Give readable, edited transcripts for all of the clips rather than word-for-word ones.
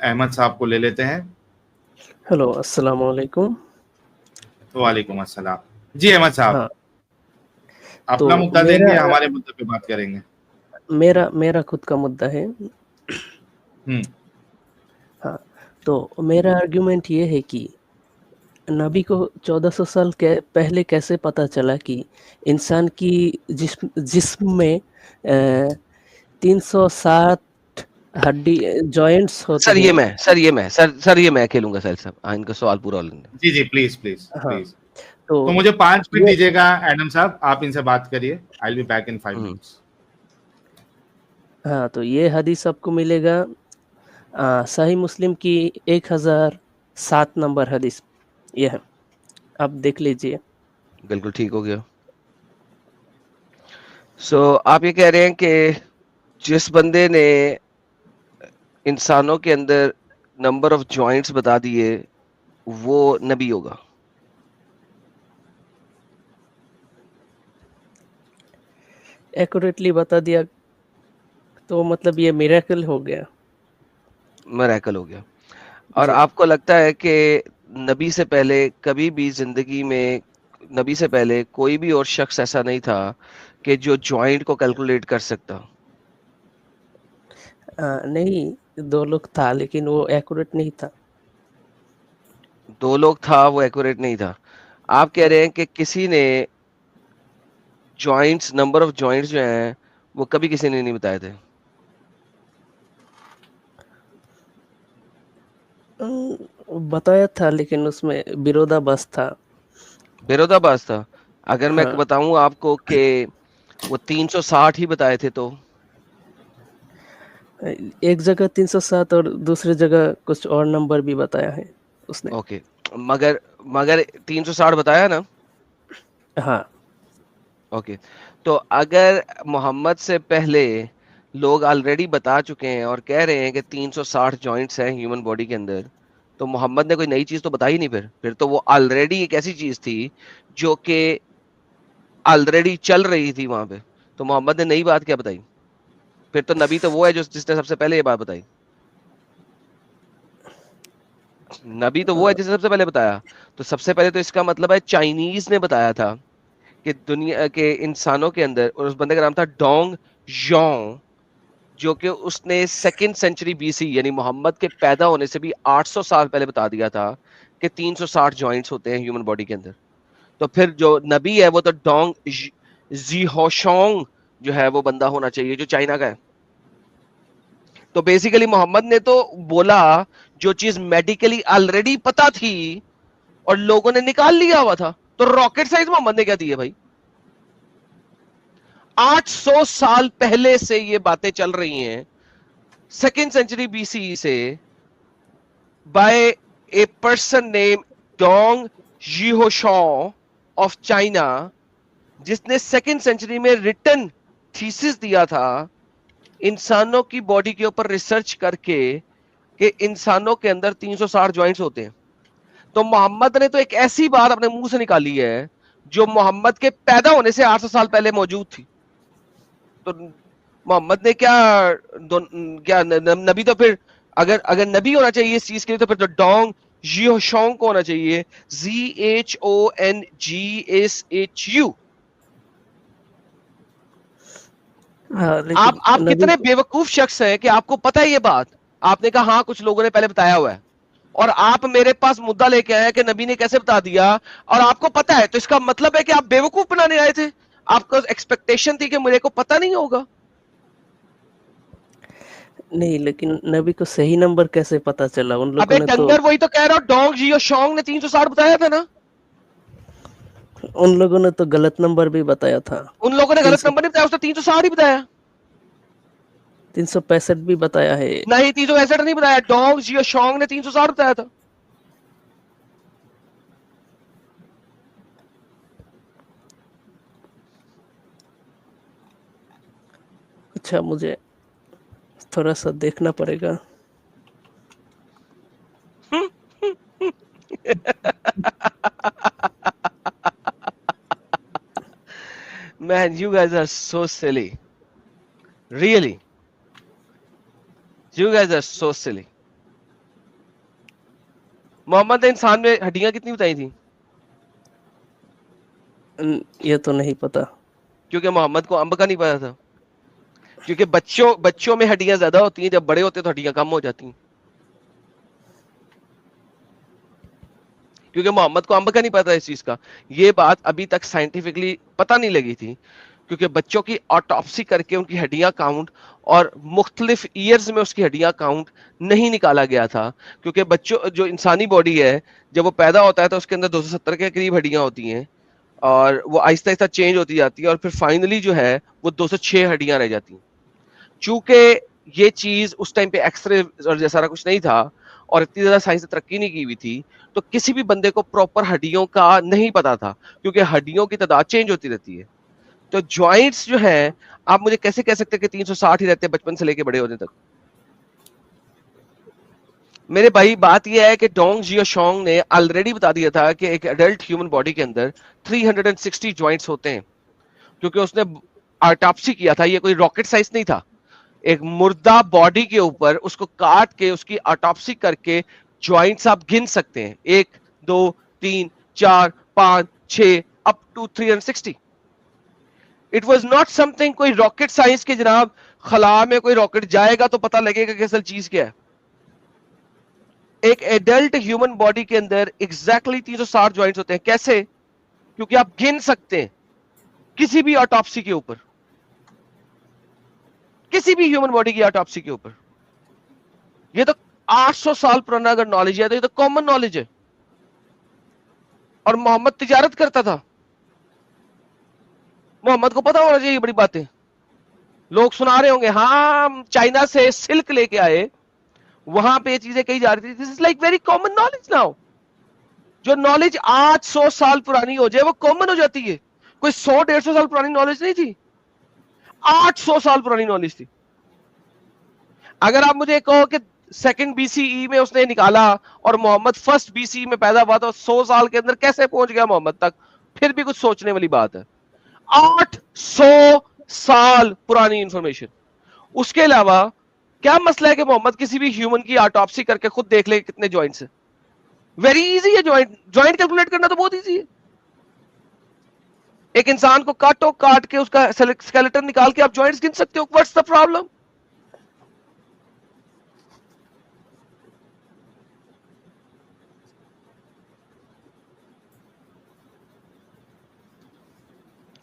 अहमद साहब को ले लेते हैं। हेलो, अस्सलाम वालेकुम। वालेकुम अस्सलाम। जी अहमद साहब, हाँ, अपना तो मुद्दा देंगे, हमारे मुद्दे पे बात करेंगे। मेरा मेरा खुद का मुद्दा है। हम्म। हाँ, तो मेरा आर्गुमेंट ये है कि नबी को 1400 साल के पहले कैसे पता चला कि इंसान की जिस्म में 360 हड्डी जॉइंट्स होते सर ये हैं। मैं सर ये मैं सर सर ये मैं खेलूंगा सर साहब। हाँ, इनका सवाल पूरा होने दें। जी जी, प्लीज प्लीज हाँ, प्लीज। तो तो मुझे 5 मिनट ये दीजिएगा एडम साहब, आप इनसे बात करिए। I will be back in 5 minutes. हाँ, तो ये हदीस आपको मिलेगा सही मुस्लिम की 1007 नंबर हदीस। ये है, आप देख लीजिए। बिल्कुल ठीक हो गया। आप ये कह रहे हैं कि जिस बंदे ने इंसानों के अंदर नंबर ऑफ जॉइंट्स बता दिए वो नबी होगा। एक्यूरेटली बता दिया तो मतलब ये मिरेकल हो गया। मिरेकल हो गया। और जी, आपको लगता है कि नबी से पहले कभी भी जिंदगी में, नबी से पहले कोई भी और शख्स ऐसा नहीं था कि जो जॉइंट को कैलकुलेट कर सकता? नहीं, 2 लोग था लेकिन वो एक्यूरेट नहीं था। 2 लोग था, वो एक्यूरेट नहीं था। आप कह रहे हैं कि किसी ने जॉइंट्स, नंबर ऑफ जॉइंट्स जो हैं वो कभी किसी ने नहीं बताए थे। बताया था लेकिन उसमें विरोधाभास था। विरोधाभास था। अगर मैं हाँ, बताऊं आपको कि वो 360 ही बताए थे तो? एक जगह 307 और दूसरी जगह कुछ और नंबर भी बताया है उसने। ओके, मगर मगर 360 बताया ना? हाँ, ओके, तो अगर मोहम्मद से पहले लोग ऑलरेडी बता चुके हैं और कह रहे हैं कि 360 जॉइंट्स हैं ह्यूमन बॉडी के अंदर, तो मोहम्मद ने कोई नई चीज तो बताई नहीं। फिर तो वो ऑलरेडी एक ऐसी चीज थी जो कि ऑलरेडी चल रही थी वहां पे। तो मोहम्मद ने नई बात क्या बताई? फिर तो नबी तो वो है जो जिसने सबसे पहले ये बात बताई। नबी तो वो है जिसने सबसे पहले बताया। तो सबसे पहले तो इसका मतलब है चाइनीज ने बताया था कि दुनिया के इंसानों के अंदर, और उस बंदे का नाम था डोंग जोंग, जो कि उसने 2nd सेंचुरी बीसी यानी मोहम्मद के पैदा होने से भी 800 साल पहले बता दिया था कि 360 जॉइंट्स होते हैं ह्यूमन बॉडी के अंदर। तो फिर जो नबी है वो तो डोंग जीहोशोंग जो है वो बंदा होना चाहिए जो चाइना का है। तो बेसिकली मोहम्मद ने तो बोला जो चीज मेडिकली ऑलरेडी पता थी और लोगों ने निकाल लिया हुआ था। तो रॉकेट साइंस मोहम्मद ने क्या दी है भाई? 800 साल पहले से ये बातें चल रही हैं, 2nd सेंचुरी बीसी से, बाय ए पर्सन नेम डोंग जीहोशॉ ऑफ चाइना, जिसने 2nd सेंचुरी में रिटन थीसिस दिया था इंसानों की बॉडी के ऊपर रिसर्च करके कि इंसानों के अंदर 360 जॉइंट्स होते हैं। तो मोहम्मद ने तो एक ऐसी बात अपने मुंह से निकाली है जो मोहम्मद के पैदा होने से 800 साल पहले मौजूद थी। तो मोहम्मद ने क्या नबी तो फिर, अगर अगर नबी होना चाहिए इस चीज के लिए, तो फिर तो डोंग जियोशोंग को होना चाहिए, ZHONGSHU। हाँ, लेकिन आप नबी कितने बेवकूफ शख्स हैं कि आपको पता है ये बात। आपने कहा हाँ कुछ लोगों ने पहले बताया हुआ है, और आप मेरे पास मुद्दा लेके आए कि नबी ने कैसे बता दिया, और आपको पता है। तो इसका मतलब है कि आप बेवकूफ बनाने आए थे। आपको एक्सपेक्टेशन थी कि मेरे को पता नहीं होगा। नहीं, लेकिन नबी को सही नंबर कैसे पता चला? उन लोगों अबे ने तो डंगर, वही तो कह रहा हूं, डोंग जियो शोंग ने 360 बताया था ना। गलत नंबर भी बताया था। उन लोगों ने गलत 300 नंबर नहीं बताया, उसने 360 ही बताया। 365 भी बताया है। नहीं, 365 नहीं बताया, डोंग जियो शोंग ने 360 बताया था। अच्छा, मुझे थोड़ा सा देखना पड़ेगा। Man, you guys are so silly. Really. You guys are so silly. Mohammad ने इंसान में हड्डियां कितनी बताई थी? ये तो नहीं पता। क्योंकि मोहम्मद को अंब का नहीं पता था। क्योंकि बच्चों में हड्डियां ज्यादा होती हैं, जब बड़े होते हैं तो हड्डियां कम हो जाती हैं। क्योंकि मोहम्मद को अंब का नहीं पता इस चीज का। ये बात अभी तक साइंटिफिकली पता नहीं लगी थी, क्योंकि बच्चों की ऑटोप्सी करके उनकी हड्डियां काउंट और मुख्तलिफ ईयर्स में उसकी हड्डियां काउंट नहीं निकाला गया था। क्योंकि बच्चों जो इंसानी बॉडी है, जब वो पैदा होता है तो उसके अंदर 270 के करीब हड्डियां होती हैं, और वो आहिस्ता आहिस्ता चेंज होती जाती है, और फिर फाइनली जो है वो 206 हड्डियां रह जाती हैं। चूंकि ये चीज उस टाइम पे एक्सरे और जैसा सारा कुछ नहीं था, और इतनी ज्यादा साइंस ने तरक्की नहीं की हुई थी, तो किसी भी बंदे को प्रॉपर हड्डियों का नहीं पता था, क्योंकि हड्डियों की तादाद चेंज होती रहती है। तो जॉइंट्स जो है, आप मुझे कैसे कह सकते हैं कि 360 ही रहते हैं बचपन से लेके बड़े होने तक? मेरे भाई बात यह है कि डोंग जियोशोंग ने ऑलरेडी बता दिया था कि एक एडल्ट ह्यूमन बॉडी के अंदर 360 जॉइंट्स होते हैं, क्योंकि उसने ऑटोप्सी किया था। ये कोई रॉकेट साइंस नहीं था। एक मुर्दा बॉडी के ऊपर उसको काट के उसकी ऑटोप्सी करके जॉइंट्स आप गिन सकते हैं, 1 2 3 4 5 6 up to 360। It was not something कोई रॉकेट साइंस के जनाब, खला में कोई रॉकेट जाएगा तो पता लगेगा कि असल चीज क्या है। एक एडल्ट ह्यूमन बॉडी के अंदर एग्जैक्टली 360 जॉइंट्स होते हैं। कैसे? क्योंकि आप गिन सकते हैं किसी भी ऑटोप्सी के ऊपर, किसी भी ह्यूमन बॉडी की ऑटोप्सी के ऊपर। ये तो 800 साल पुराना अगर नॉलेज है तो ये तो कॉमन नॉलेज है। और मोहम्मद तिजारत करता था, मोहम्मद को पता होना चाहिए बड़ी बातें। लोग सुना रहे होंगे, हाँ हम चाइना से सिल्क लेके आए, वहां पे चीजें कही जा रही थी। This is like very common knowledge now. जो नॉलेज 800 साल पुरानी हो जाए वो कॉमन हो जाती है। कोई 100-150 साल पुरानी नॉलेज नहीं थी, 800 साल पुरानी नॉलेज थी। अगर आप मुझे कहो कि सेकंड बीसीई में उसने निकाला और मोहम्मद फर्स्ट बीसीई में पैदा हुआ, तो 100 साल के अंदर कैसे पहुंच गया मोहम्मद तक, फिर भी कुछ सोचने वाली बात है। 800 साल पुरानी इंफॉर्मेशन। उसके अलावा क्या मसला है कि मोहम्मद किसी भी ह्यूमन की ऑटोप्सी करके खुद देख ले कितने जॉइंट्स है? वेरी इजी है। जॉइंट कैलकुलेट करना तो बहुत इजी है। एक इंसान को काट के उसका स्केलेटन निकाल के आप जॉइंट्स गिन सकते हो। What's the problem?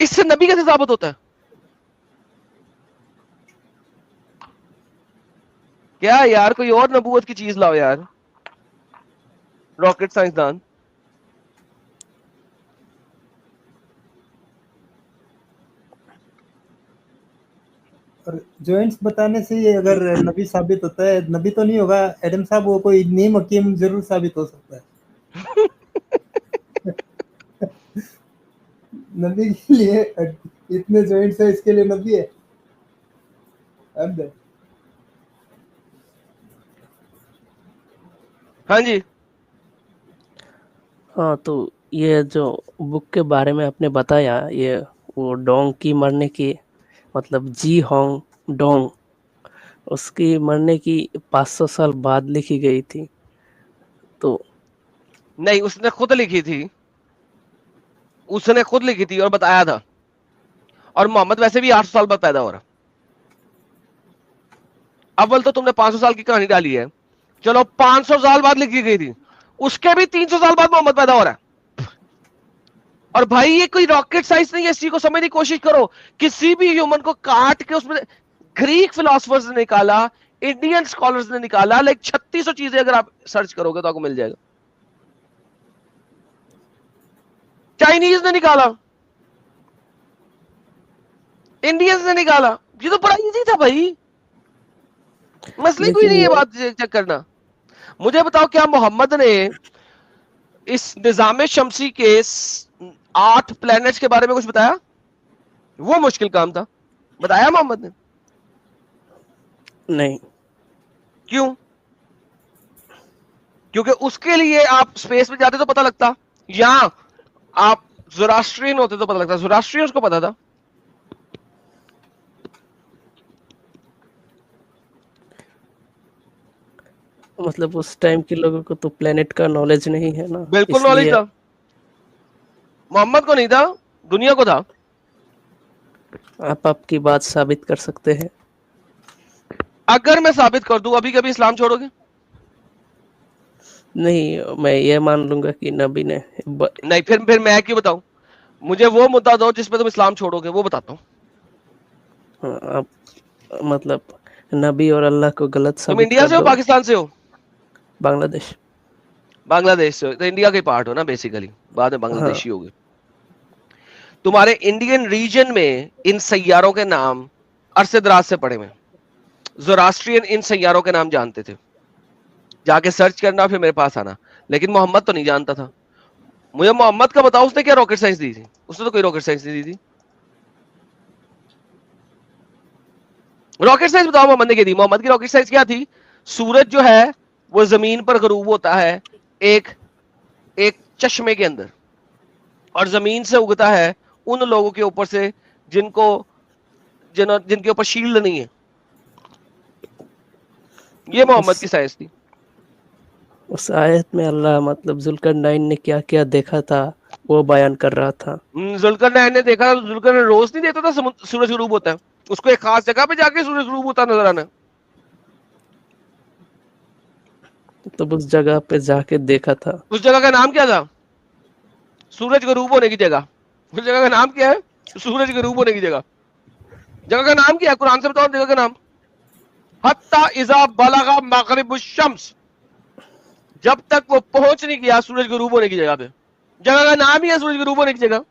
इससे नबी कैसे साबित होता है? क्या यार, कोई और नबूवत की चीज लाओ यार, रॉकेट साइंसदान। और जॉइंट्स बताने से ये अगर नबी साबित होता है, नबी तो नहीं होगा एडम साहब, वो कोई नीम हकीम जरूर साबित हो सकता है। नबी के लिए इतने जॉइंट्स है, इसके लिए नबी है। हाँ जी। हाँ, तो ये जो बुक के बारे में आपने बताया, ये वो डोंग की मरने की, मतलब जी होंग डोंग, उसकी मरने की 500 साल बाद लिखी गई थी। तो नहीं, उसने खुद लिखी थी, उसने खुद लिखी थी और बताया था। और मोहम्मद वैसे भी 800 साल बाद पैदा हो रहा। अव्वल तो तुमने 500 साल की कहानी डाली है, चलो 500 साल बाद लिखी गई थी, उसके भी 300 साल बाद मोहम्मद पैदा हो रहा है। और भाई ये कोई रॉकेट साइंस नहीं है, इस चीज को समझने की कोशिश करो। किसी भी ह्यूमन को काट के उसमें ग्रीक फिलोसफर्स ने निकाला, इंडियन स्कॉलर्स ने निकाला, लाइक 3600 चीजें अगर आप सर्च करोगे तो आपको मिल जाएगा। चाइनीज ने निकाला, इंडियंस ने निकाला। ये तो बड़ा इजी था भाई, मसले कोई नहीं है बात चेक करना। मुझे बताओ, क्या मोहम्मद ने इस निजाम शमसी के 8 प्लैनेट्स के बारे में कुछ बताया? वो मुश्किल काम था, बताया मोहम्मद ने? नहीं। क्यों? क्योंकि उसके लिए आप स्पेस में जाते तो पता लगता, या आप ज़ोरास्ट्रियन होते तो पता लगता। ज़ोरास्ट्रियंस को पता था। मतलब उस टाइम के लोगों को तो प्लेनेट का नॉलेज नहीं है ना, बिल्कुल नॉलेज इसलिए। था, मोहम्मद को नहीं था, दुनिया को था। आप आपकी बात साबित कर सकते हैं। अगर मैं साबित कर दूं अभी कभी इस्लाम छोड़ोगे? नहीं, मैं ये मान लूंगा कि नबी ने नहीं, फिर मैं क्यों बताऊं? मुझे वो मुद्दा दो जिसपे तुम इस्लाम छोड़ोगे, वो बताता हूं। हाँ, आप मतलब नबी और अल्लाह को गलत तुम साबित इंडिया कर से हो दो। पाकिस्तान से हो? बांग्लादेश। बांग्लादेश से हो, तो इंडिया के पार्ट हो ना बेसिकली, बाद में हाँ, बांग्लादेशी हो गए। तुम्हारे इंडियन रीजन में इन सैयारों के नाम अरसे दराज से पड़े हुए। ज़ोरास्ट्रियन इन सैयारों के नाम जानते थे, जाके सर्च करना फिर मेरे पास आना। लेकिन मोहम्मद तो नहीं जानता था। मुझे मोहम्मद का बताओ, उसने क्या रॉकेट साइंस दी थी? उसने तो कोई रॉकेट साइंस नहीं दी थी। रॉकेट साइंस बताओ मोहम्मद ने क्या दी? मोहम्मद की रॉकेट साइंस क्या थी? सूरज जो है वो जमीन पर गरूब होता है एक एक चश्मे के अंदर, और जमीन से उगता है उन लोगों के ऊपर से जिनके ऊपर शील्ड नहीं है। ये मोहम्मद की साइंस थी। उस आयत में अल्लाह मतलब जुल्करनैन ने क्या क्या देखा था वो बयान कर रहा था। जुल्करनैन ने देखा, जुल्करनैन रोज नहीं देखता था सूरज गरूब होता है, उसको एक खास जगह पे जाके सूरज गरूब होता नजर आना। तो उस जगह पे जाके देखा था। उस जगह का नाम क्या था? सूरज गरूब होने की जगह। उस जगह का नाम क्या है? सूरज गरूब होने की जगह। जगह का नाम क्या है? कुरान से बताओ जगह का नाम। हत्ता इज़ा बलगा मगरिबुश शम्स, जब तक वो पहुंच नहीं गया सूरज गरूब होने की जगह पे। जगह का नाम ही है सूरज गरूब होने की जगह।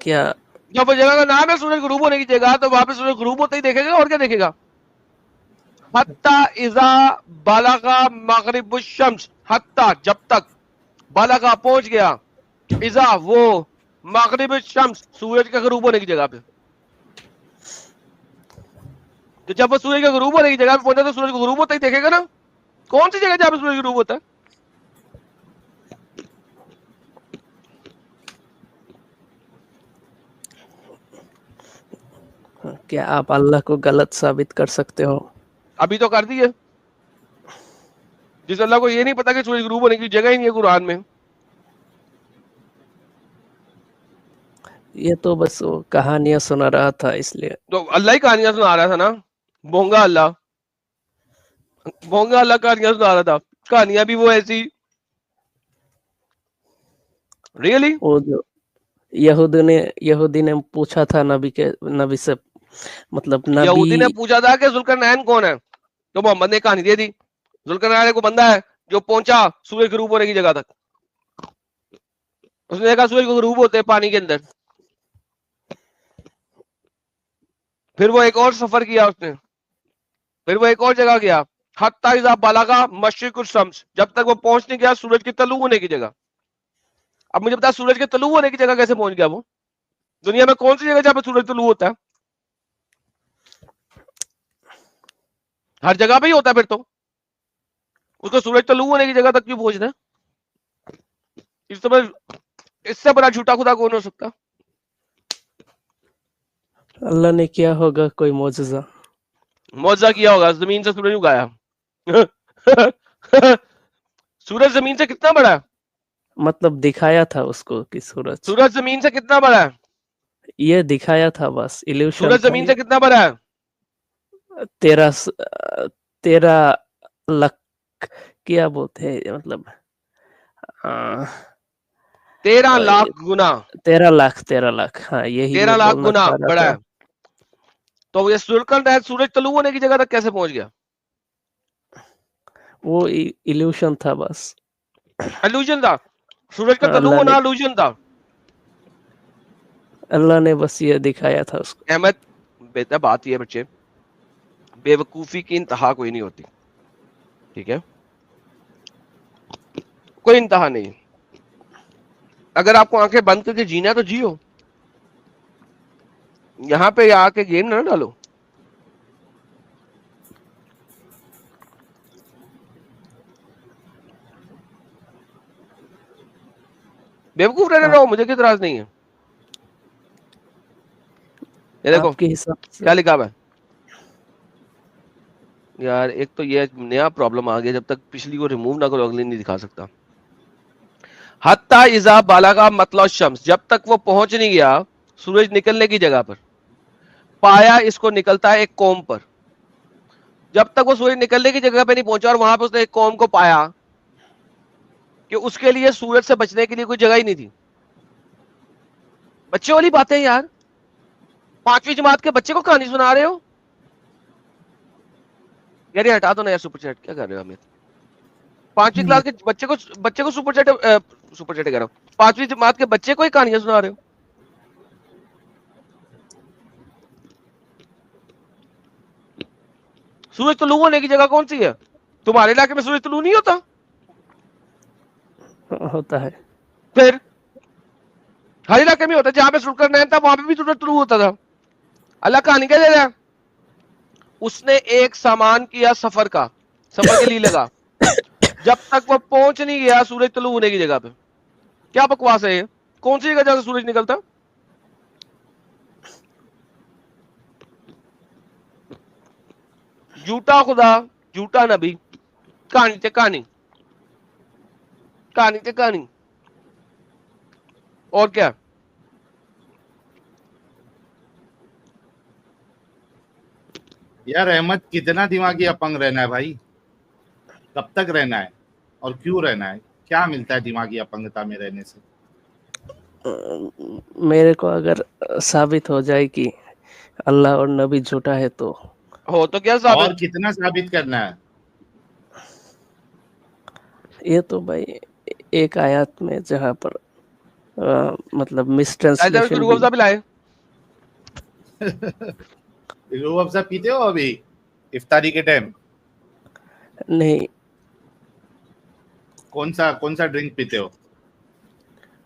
क्या जब वो जगह का नाम है सूरज गरूब होने की जगह, तो वहां पे सूरज गरूब होता ही देखेगा, और क्या देखेगा? हत्ता इज़ा बलगा मगरिबुश शम्स, हत्ता जब तक, बलगा पहुंच गया, इज़ा वो, मगरिबुश शम्स सूरज का गरूब होने की जगह पे। तो जब वो सूरज के गरूब होने की जगह पे पहुंचा तो सूरज को गरूब होता ही देखेगा ना। कौन सी जगह जहां पे सूरज गरूब होता है? क्या आप अल्लाह को गलत साबित कर सकते हो? अभी तो कर दी है। जिस अल्लाह को ये नहीं पता कि सूरज गरूब होने की जगह ही नहीं है कुरान में। ये तो बस वो कहानियां सुना रहा था इसलिए। तो अल्लाह ही कहानियां सुना रहा था ना, भोंगा अल्लाह, भोंगा अल्लाह कहानियां सुना रहा था। कहानियां भी वो ऐसी। रियली? वो जो यहूदी ने पूछा था नबी से, मतलब यहूदी ने नबी। पूछा था कि जुल्करनैन कौन है, तो मोहम्मद ने कहानी दे दी। जुल्करनैन को बंदा है जो पहुंचा सूरज गरूब होने की जगह तक। उसने देखा सूरज को गरूब होते पानी के अंदर। फिर वो एक और सफर किया उसने, फिर वो एक और जगह गया, हत्ता इज़ा बलगा मशरिकुश शम्स, जब तक वो पहुंच नहीं गया सूरज के तलू होने की जगह। अब मुझे बता, सूरज के तलू होने की जगह कैसे पहुंच गया वो? दुनिया में कौन सी जगह जहां पे सूरज तलू होता है? हर जगह पे ही होता है। फिर तो उसको सूरज तलू होने की जगह तक क्यों पहुंचना है? इससे बड़ा झूठा खुदा कौन हो सकता? अल्लाह ने किया होगा कोई मौजज़ा। मौजा किया होगा, जमीन से सूरज उगाया। सूरज जमीन से कितना बड़ा है? मतलब दिखाया था उसको कि सूरज। सूरज जमीन से कितना बड़ा है? ये दिखाया था, बस इल्यूशन सूरज था जमीन ये। से कितना बड़ा है? 13 लाख, क्या बोलते हैं मतलब, आ, 13 लाख गुना। 13 लाख, हाँ यही 13 मैं लाख बोलना गुना चाह रहा बड़ा था। है। तो ये सूरज तलू होने की जगह तक कैसे पहुंच गया? वो इल्यूशन था बस। इल्यूजन था। सूरज का हाँ, तलू होना इल्यूजन था। अल्लाह ने बस ये दिखाया था उसको। अहमद, बेहतर बात यह बच्चे, बेवकूफी की इंतहा कोई नहीं होती, ठीक है? कोई इंतहा नहीं। अगर आपको आंखें बंद करके जीना है तो जियो, यहां पे आके गेम ना डालो। बेवकूफ रहने रहो, मुझे कोई इतराज नहीं है। ये देखो आपके हिसाब से क्या लिखा हुआ है, यार एक तो ये नया प्रॉब्लम आ गया, जब तक पिछली को रिमूव ना करो अगली नहीं दिखा सकता। हत्ता इजा बालागा मतलब शम्स, जब तक वो पहुंच नहीं गया सूरज निकलने की जगह पर, पाया इसको निकलता है एक कौम पर। जब तक वो सूरज निकलने की जगह पे नहीं पहुंचा और वहां पे उसने एक कौम को पाया कि उसके लिए सूरज से बचने के लिए कोई जगह ही नहीं थी। बच्चे वाली बातें यार, 5वीं जमात के बच्चे को कहानी सुना रहे हो यार। ये हटा दो ना यार सुपर चैट, क्या कर रहे हो अमित? 5वीं क्लास के बच्चे को सुपर चैट कह रहा हूँ, 5वीं जमात के बच्चे को ही कहानियां सुना रहे हो। सूरज तुलू होने की जगह कौन सी है? तुम्हारे इलाके में सूरज तुलू नहीं होता? होता है। फिर हर इलाके में होता है, जहां पे सुल्करनैन था वहां पे भी सूरज तुलू होता था। अल्लाह कहानी क्या दे रहा है? उसने एक सामान किया सफर का, सफर के लिए लगा, जब तक वो पहुंच नहीं गया सूरज तुलू होने की जगह पे। क्या बकवास है ये? कौन सी जगह जहां से सूरज निकलता? झूठा खुदा, झूठा नबी, कहानी से कहानी, कहानी से कहानी, और क्या? यार अहमद, कितना दिमागी अपंग रहना है भाई? कब तक रहना है और क्यों रहना है? क्या मिलता है दिमागी अपंगता में रहने से? मेरे को अगर साबित हो जाए कि अल्लाह और नबी झूठा है तो हो तो क्या और साबित? कितना साबित करना है? ये तो भाई एक आयत में जहाँ पर मतलब मिस उसको ट्रांसलेशन रूह भी अफ़ज़ा पिलाए। रूह अफ़ज़ा पीते हो अभी इफ्तारी के टाइम? नहीं, कौन सा ड्रिंक पीते हो?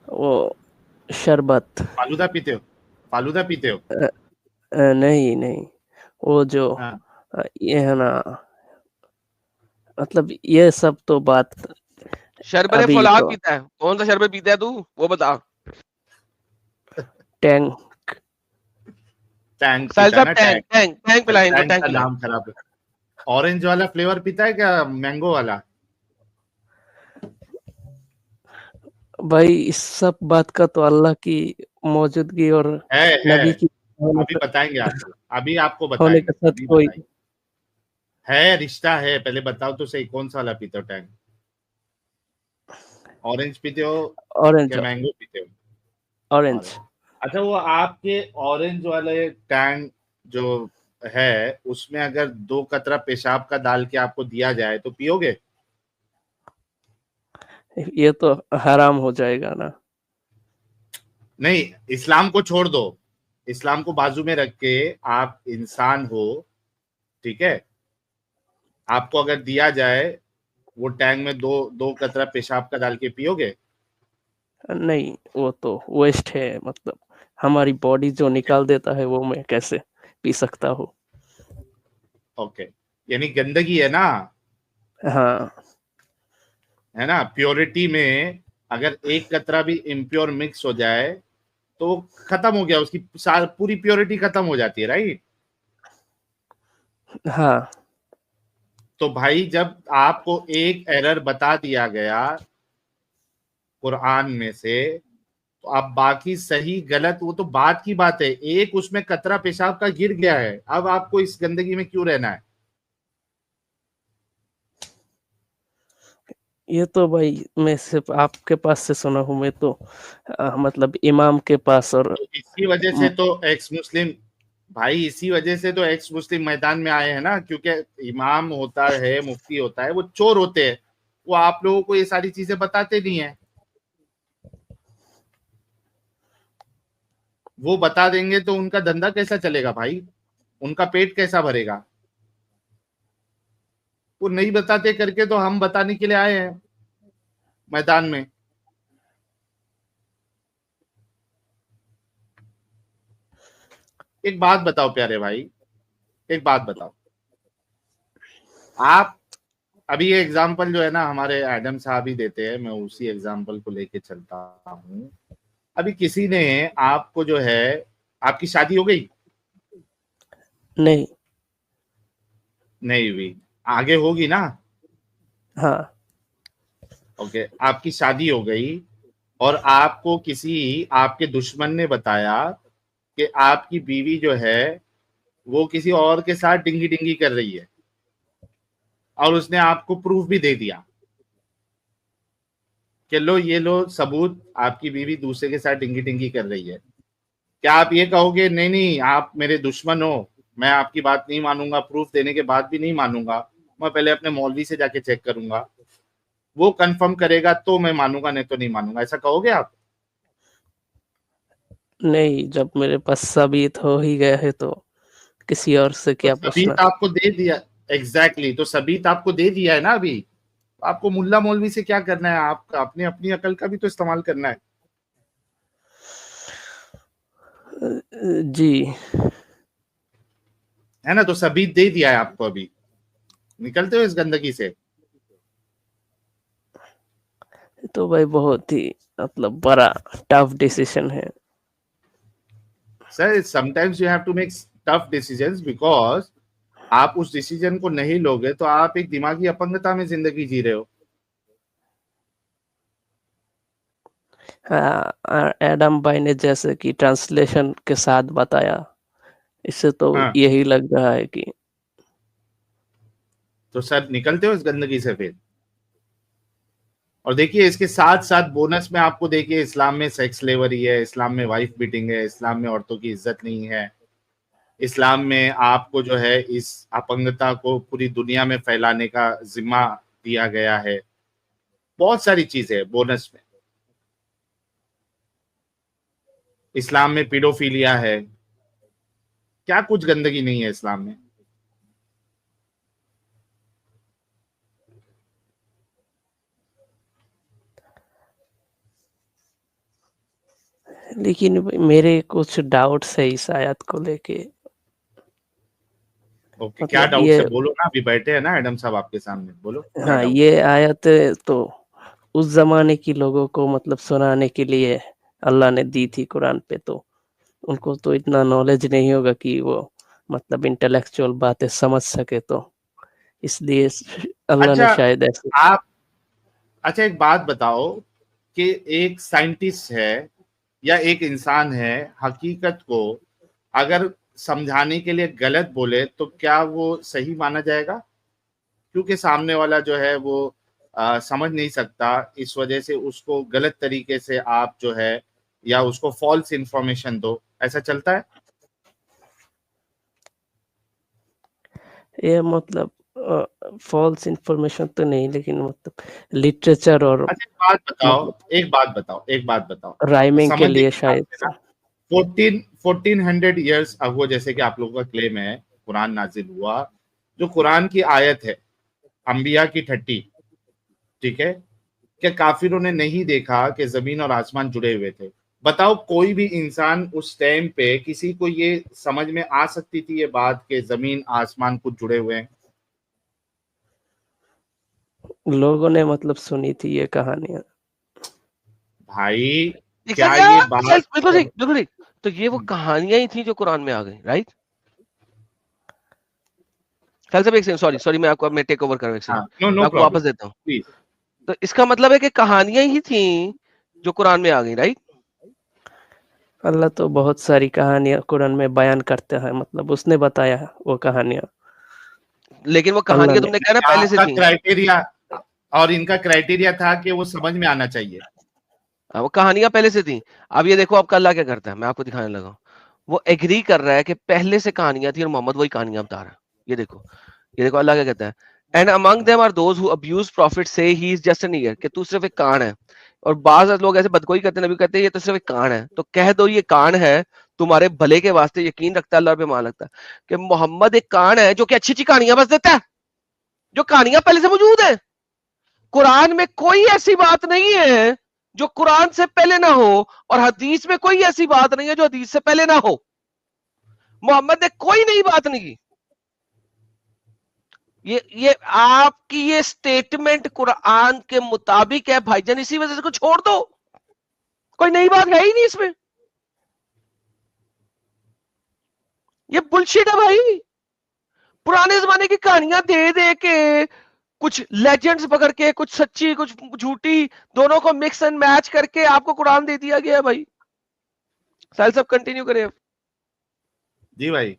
वो शरबत। फालूदा पीते हो? फालूदा पीते हो? नहीं नहीं, वो जो हाँ। ये है ना, मतलब ये सब तो बात शरबत अभी फौलाद तो पीता है? कौन सा शरबत पीता है तू, वो बता। टैंग टैंक साहिल पीता है साहब ना? Tank tank. टैंक टैंक पिलाए इनको, टैंक टैंक का पिलाए। नाम खराब है। ऑरेंज वाला फ्लेवर पीता है क्या, मैंगो वाला? भाई, इस सब बात का तो अल्लाह की मौजूदगी और है नबी की अभी बताएंगे आपको, अभी आपको होने के बताएंगे, साथ अभी कोई बताएंगे। है, रिश्ता है। पहले बताओ तो सही, कौन सा वाला पीते हो टैंक? ऑरेंज पीते हो ऑरेंज क्या मैंगो पीते हो? ऑरेंज। ऑरेंज। अच्छा, वो आपके ऑरेंज वाले टैंक जो है, उसमें अगर 2 कतरा पेशाब का डाल के आपको दिया जाए तो पियोगे? ये तो हराम हो जाएगा ना। नहीं, इस्लाम को छोड़ दो, इस्लाम को बाजू में रख के आप इंसान हो, ठीक है? आपको अगर दिया जाए वो टैंक में दो कतरा पेशाब का डाल के, पियोगे? नहीं, वो तो वेस्ट है, मतलब हमारी बॉडी जो निकाल देता है वो मैं कैसे पी सकता हूँ? ओके, यानी गंदगी है ना, हाँ है ना? प्योरिटी में अगर 1 कतरा भी इम्प्योर मिक्स हो जाए तो खत्म हो गया, उसकी पूरी प्योरिटी खत्म हो जाती है, राइट? हाँ। तो भाई, जब आपको एक एरर बता दिया गया कुरान में से, तो अब बाकी सही गलत वो तो बात की बात है। एक उसमें कतरा पेशाब का गिर गया है, अब आपको इस गंदगी में क्यों रहना है? ये तो भाई मैं सिर्फ आपके पास से सुना हूँ, मैं तो मतलब इमाम के पास और तो इसी वजह से तो एक्स मुस्लिम, भाई इसी वजह से तो एक्स मुस्लिम मैदान में आए हैं ना, क्योंकि इमाम होता है, मुफ्ती होता है, वो चोर होते हैं, वो आप लोगों को ये सारी चीजें बताते नहीं है। वो बता देंगे तो उनका धंधा कैसा चलेगा भाई? उनका पेट कैसा भरेगा? वो नहीं बताते करके तो हम बताने के लिए आए हैं मैदान में। एक बात बताओ प्यारे भाई, एक बात बताओ, आप अभी ये एग्जाम्पल जो है ना हमारे एडम साहब ही देते हैं, मैं उसी एग्जाम्पल को लेके चलता हूँ। अभी किसी ने आपको जो है, आपकी शादी हो गई? नहीं। नहीं हुई, आगे होगी ना। हाँ ओके, आपकी शादी हो गई और आपको किसी आपके दुश्मन ने बताया कि आपकी बीवी जो है वो किसी और के साथ डिंगी डिंगी कर रही है, और उसने आपको प्रूफ भी दे दिया कि लो ये लो सबूत, आपकी बीवी दूसरे के साथ डिंगी डिंगी कर रही है। क्या आप ये कहोगे नहीं नहीं आप मेरे दुश्मन हो, मैं आपकी बात नहीं मानूंगा, प्रूफ देने के बाद भी नहीं मानूंगा, मैं पहले अपने मौलवी से जाके चेक करूंगा, वो कंफर्म करेगा तो मैं मानूंगा, नहीं तो नहीं मानूंगा, ऐसा कहोगे आप? नहीं, जब मेरे पास साबित हो ही गया है तो किसी और से तो क्या पूछना। सबीत आपको दे दिया, एग्जैक्टली, तो सबीत आपको दे दिया है ना अभी, आपको मुल्ला मौलवी से क्या करना है, आपका अपनी अपनी अकल का भी तो इस्तेमाल करना है। जी है ना, तो सबीत दे दिया है आपको, अभी निकलते हो इस गंदगी से। तो भाई बहुत ही मतलब बड़ा टफ डिसीजन है। Sir sometimes you have to make tough decisions, because आप उस डिसीजन को नहीं लोगे तो आप एक दिमागी अपंगता में जिंदगी जी रहे हो। हाँ, एडम भाई ने जैसे कि ट्रांसलेशन के साथ बताया, इससे तो हाँ, यही लग रहा है कि तो सर निकलते हो इस गंदगी से फिर। और देखिए इसके साथ साथ बोनस में आपको देखिए, इस्लाम में सेक्स स्लेवरी है, इस्लाम में वाइफ बीटिंग है, इस्लाम में औरतों की इज्जत नहीं है, इस्लाम में आपको जो है इस अपंगता को पूरी दुनिया में फैलाने का जिम्मा दिया गया है, बहुत सारी चीजें हैं बोनस में। इस्लाम में पीडोफीलिया है, क्या कुछ गंदगी नहीं है इस्लाम में। लेकिन मेरे कुछ डाउट्स है इस आयत को लेके। ओके, क्या मतलब डाउट ये, है, बोलो ना, अभी बैठे हैं ना एडम साहब आपके सामने, बोलो क्या हाँ, डाउट। ये आयत तो उस जमाने की लोगों को मतलब सुनाने के लिए अल्लाह ने दी थी कुरान पे, तो उनको तो इतना नॉलेज नहीं होगा कि वो मतलब इंटेलेक्चुअल बातें समझ सके, तो इसलिए अल्लाह ने अच्छा शायद ऐसे। आप, अच्छा एक बात बताओ कि एक साइंटिस्ट है या एक इंसान है, हकीकत को अगर समझाने के लिए गलत बोले तो क्या वो सही माना जाएगा? क्योंकि सामने वाला जो है वो समझ नहीं सकता, इस वजह से उसको गलत तरीके से आप जो है या उसको फॉल्स इंफॉर्मेशन दो, ऐसा चलता है? ये मतलब फॉल्स इंफॉर्मेशन तो नहीं, लेकिन मतलब लिटरेचर और अच्छा एक बात बताओ, मतलब एक बात बताओ, एक बात बताओ, राइमिंग के समझने लिए की बात शायद है से। ना। 1400 ईयर्स अगो, जैसे कि आप लोगों का क्लेम है, कुरान नाजिल हुआ, जो कुरान की आयत है अंबिया की 30, ठीक है, क्या काफिरों ने नहीं देखा कि जमीन और आसमान जुड़े हुए थे? बताओ कोई भी इंसान उस टाइम पे किसी को ये समझ में आ सकती थी ये बात कि जमीन आसमान कुछ जुड़े हुए हैं? लोगों ने मतलब सुनी थी ये कहानियां। भाई क्या ये एग्जैक्टली, बात, बिल्कुल ठीक, बिल्कुल ठीक। तो ये वो कहानियां ही थी जो कुरान में आ गई, राइट? ख्याल से एक सेकंड, सॉरी सॉरी, मैं आपको, मैं टेक ओवर कर रहा हूं, एक हाँ, सेकंड, नो मैं नो आपको प्रॉब्लम, वापस देता हूँ। प्लीज। तो इसका मतलब है कि कहानियां ही थी जो कुरान में आ गई, राइट? अल्लाह तो बहुत सारी कहानियां कुरान में बयान करते हैं, मतलब उसने बताया वो कहानियां लेकिन वो अल्लाह कहानियां ने। तुमने कहा ना पहले से आपका थी। क्राइटेरिया, और इनका क्राइटेरिया था कि वो समझ में आना चाहिए। हाँ, वो कहानियां पहले से थी। अब ये देखो आपका अल्लाह क्या करता है, मैं आपको दिखाने लगा हूं। वो एग्री कर रहा है कि पहले से कहानियां थी और मोहम्मद वही कहानियां बता रहा है। ये देखो अल्लाह क्या कहता है, and among them are those who abuse prophet से he is just an ear, कि तू सिर्फ एक कान है। और बाज लोग ऐसे बदकोई करते हैं, नबी कहते हैं ये तो सिर्फ एक कान है, तो कह दो ये कान है तुम्हारे भले के वास्ते, यकीन रखता है अल्लाह पे, मान लगता है कि मोहम्मद एक कान है जो कि अच्छी अच्छी कहानियां बस देता है, जो कहानियां पहले से मौजूद है। कुरान में कोई ऐसी बात नहीं है जो कुरान से पहले ना हो, और हदीस में कोई ऐसी बात नहीं है जो हदीस से पहले ना हो। मोहम्मद ने कोई नई बात नहीं की। ये आपकी ये स्टेटमेंट कुरान के मुताबिक है भाईजान, इसी वजह से को छोड़ दो, कोई नई बात है ही नहीं इसमें। ये बुलशिट है भाई, पुराने जमाने की कहानियां दे दे के, कुछ लेजेंड्स पकड़ के, कुछ सच्ची कुछ झूठी, दोनों को मिक्स एंड मैच करके आपको कुरान दे दिया गया भाई। साहिल साहब कंटिन्यू करें। जी भाई।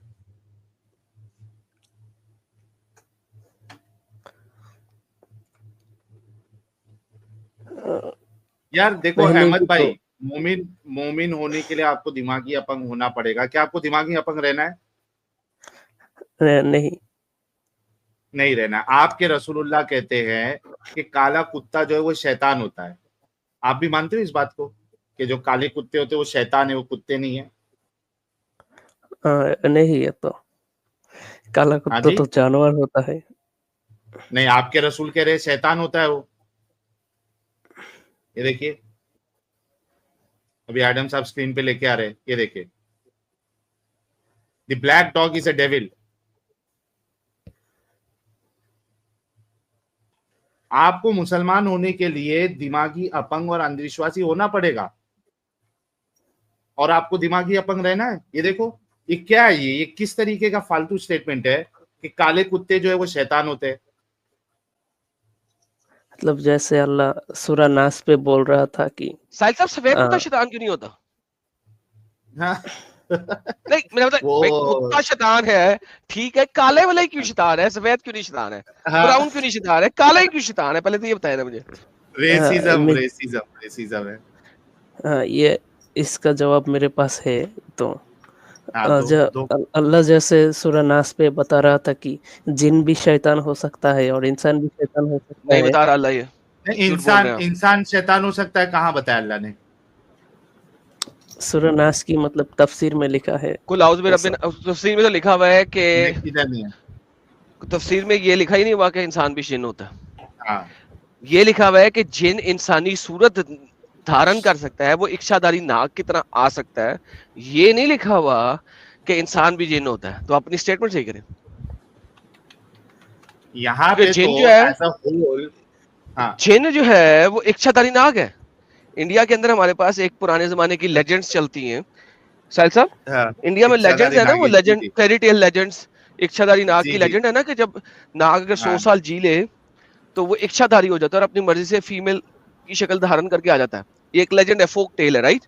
यार देखो पहले अहमद की भाई, तो मोमिन मोमिन होने के लिए आपको दिमागी अपंग होना पड़ेगा। क्या आपको दिमागी अपंग रहना है? नहीं। नहीं रहना। आपके रसूलुल्लाह कहते हैं कि काला कुत्ता जो है वो शैतान होता है। आप भी मानते हो इस बात को कि जो काले कुत्ते होते हैं वो शैतान है, वो कुत्ते नहीं है? नहीं, ये तो काला हाँ कुत्ता जी। तो जानवर होता है। नहीं, आपके रसूल कह रहे हैं शैतान होता है वो। ये देखिए, अभी एडम साहब स्क्रीन पे लेके आ रहे हैं, ये देखिए, the black dog is a devil. आपको मुसलमान होने के लिए दिमागी अपंग और अंधविश्वासी होना पड़ेगा, और आपको दिमागी अपंग रहना है। ये देखो, ये क्या है, ये किस तरीके का फालतू स्टेटमेंट है कि काले कुत्ते जो है वो शैतान होते हैं। मतलब जैसे अल्लाह सूरह नास पे बोल रहा था कि साहिल साहब सफेद कुत्ता हाँ, शैतान क्यों नहीं होता? हाँ। नहीं मेरा मतलब वो भाई कुत्ता शैतान है, ठीक है, काले वाले क्यों शैतान है, सफेद क्यों नहीं शैतान है, हाँ, ब्राउन क्यों नहीं शैतान है, काला ही क्यों शैतान है? पहले तो ये बताया ना मुझे। रेसिज्म मैं रेसिज्म रेसिज्म है। ये इसका जवाब मेरे पास है। तो हाँ, दो अल्लाह जैसे सूरह नास पे बता रहा था कि जिन भी शैतान हो सकता है और इंसान भी शैतान हो सकता नहीं है। बता रहा अल्लाह, ये नहीं, झूठ बोल रहे हैं आप। इंसान शैतान हो सकता है, कहाँ बताया अल्लाह ने? सूरह नास की मतलब तफसीर में लिखा है कुल आउज़ बिर ऐसा। रब्बिन, तफसीर में तो लिखा हुआ है कि, इधर नहीं है। तफसीर में ये लिखा ही नहीं हुआ कि इंसान भी जिन होता है। हाँ, ये लिखा हुआ है कि जिन इंसानी सूरत धारण कर सकता है, वो इच्छाधारी नाग की तरह आ सकता है। ये नहीं लिखा हुआ कि इंसान भी जिन होता है। तो अपनी स्टेटमेंट सही करें, यहाँ क्योंकि पे जिन तो जो है, एज अ होल। हाँ, जिन जो है वो इच्छाधारी नाग है। इंडिया के अंदर हमारे पास एक पुराने जमाने की लेजेंड्स चलती हैं साहिल साहब। हाँ, इंडिया में लेजेंड्स इच्छाधारी है ना, वो नागिन, जी लेजेंड जी फेरी टेल लेजेंड्स। इच्छाधारी नाग जी की जी। लेजेंड है ना कि जब नाग अगर 100 हाँ, साल जी ले तो वो इच्छाधारी हो जाता है और अपनी मर्जी से फीमेल की शक्ल धारण करके आ जाता है। ये एक लेजेंड है, फोक टेल है, राइट?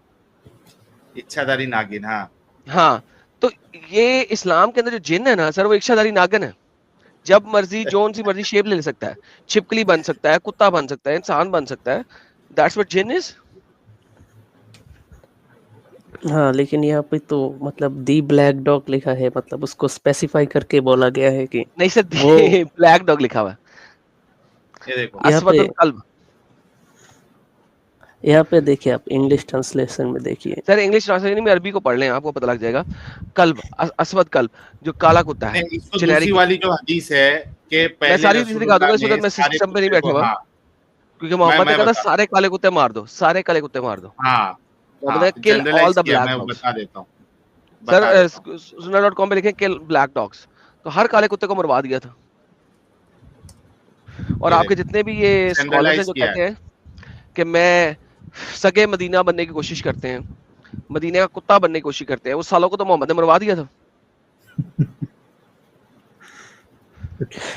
इच्छाधारी नागिन, हाँ। हाँ। तो ये इस्लाम के अंदर जो जिन है ना सर, वो इच्छाधारी नागन है। जब मर्जी जोन सी मर्जी शेप ले सकता है, छिपकली बन सकता है, कुत्ता बन सकता है, इंसान बन सकता है। That's what jinn is. हाँ, लेकिन यहाँ पे तो मतलब दी ब्लैक डॉग लिखा है, मतलब उसको स्पेसिफाई करके बोला गया है कि नहीं सर, वो ब्लैक डॉग लिखा हुआ है, ये देखो, यहाँ पे अस्वतन कल्ब। देखिए, आप इंग्लिश ट्रांसलेशन में देखिए। सर इंग्लिश ट्रांसलेशन में अरबी को पढ़ लें, आपको पता लग जाएगा। कल्ब, अस्वद कल्ब, जो काला कुत्ता है, नहीं, इसको दूसरी जेनेरिक। वाली जो हदीस है कि मैं पहले सारी हदीस दिखा रसूलुल्लाह दूंगा, इस ने वक्त मैं सारे सिस्टम पे नहीं कुत्ते बैठा को, हुआ, हाँ, क्योंकि मोहम्मद ने मैं कहा था बता, सारे काले कुत्ते मार दो, सारे काले कुत्ते मार दो। हाँ मोहम्मद ने हाँ, किल ऑल जनरलाइज द किया, ब्लैक मैं डॉग्स। बता देता हूँ, सर बता देता हूँ। सुना.com पे लिखे किल ब्लैक डॉग्स, तो हर काले कुत्ते को मरवा दिया था। और ये आपके देखो, जितने भी ये स्कॉलर्स हैं जनरलाइज जो किया है। कहते हैं कि मैं सगे मदीना बनने की कोशिश करते हैं, मदीने का कुत्ता बनने की कोशिश करते हैं, उस सालों को तो मोहम्मद ने मरवा दिया था।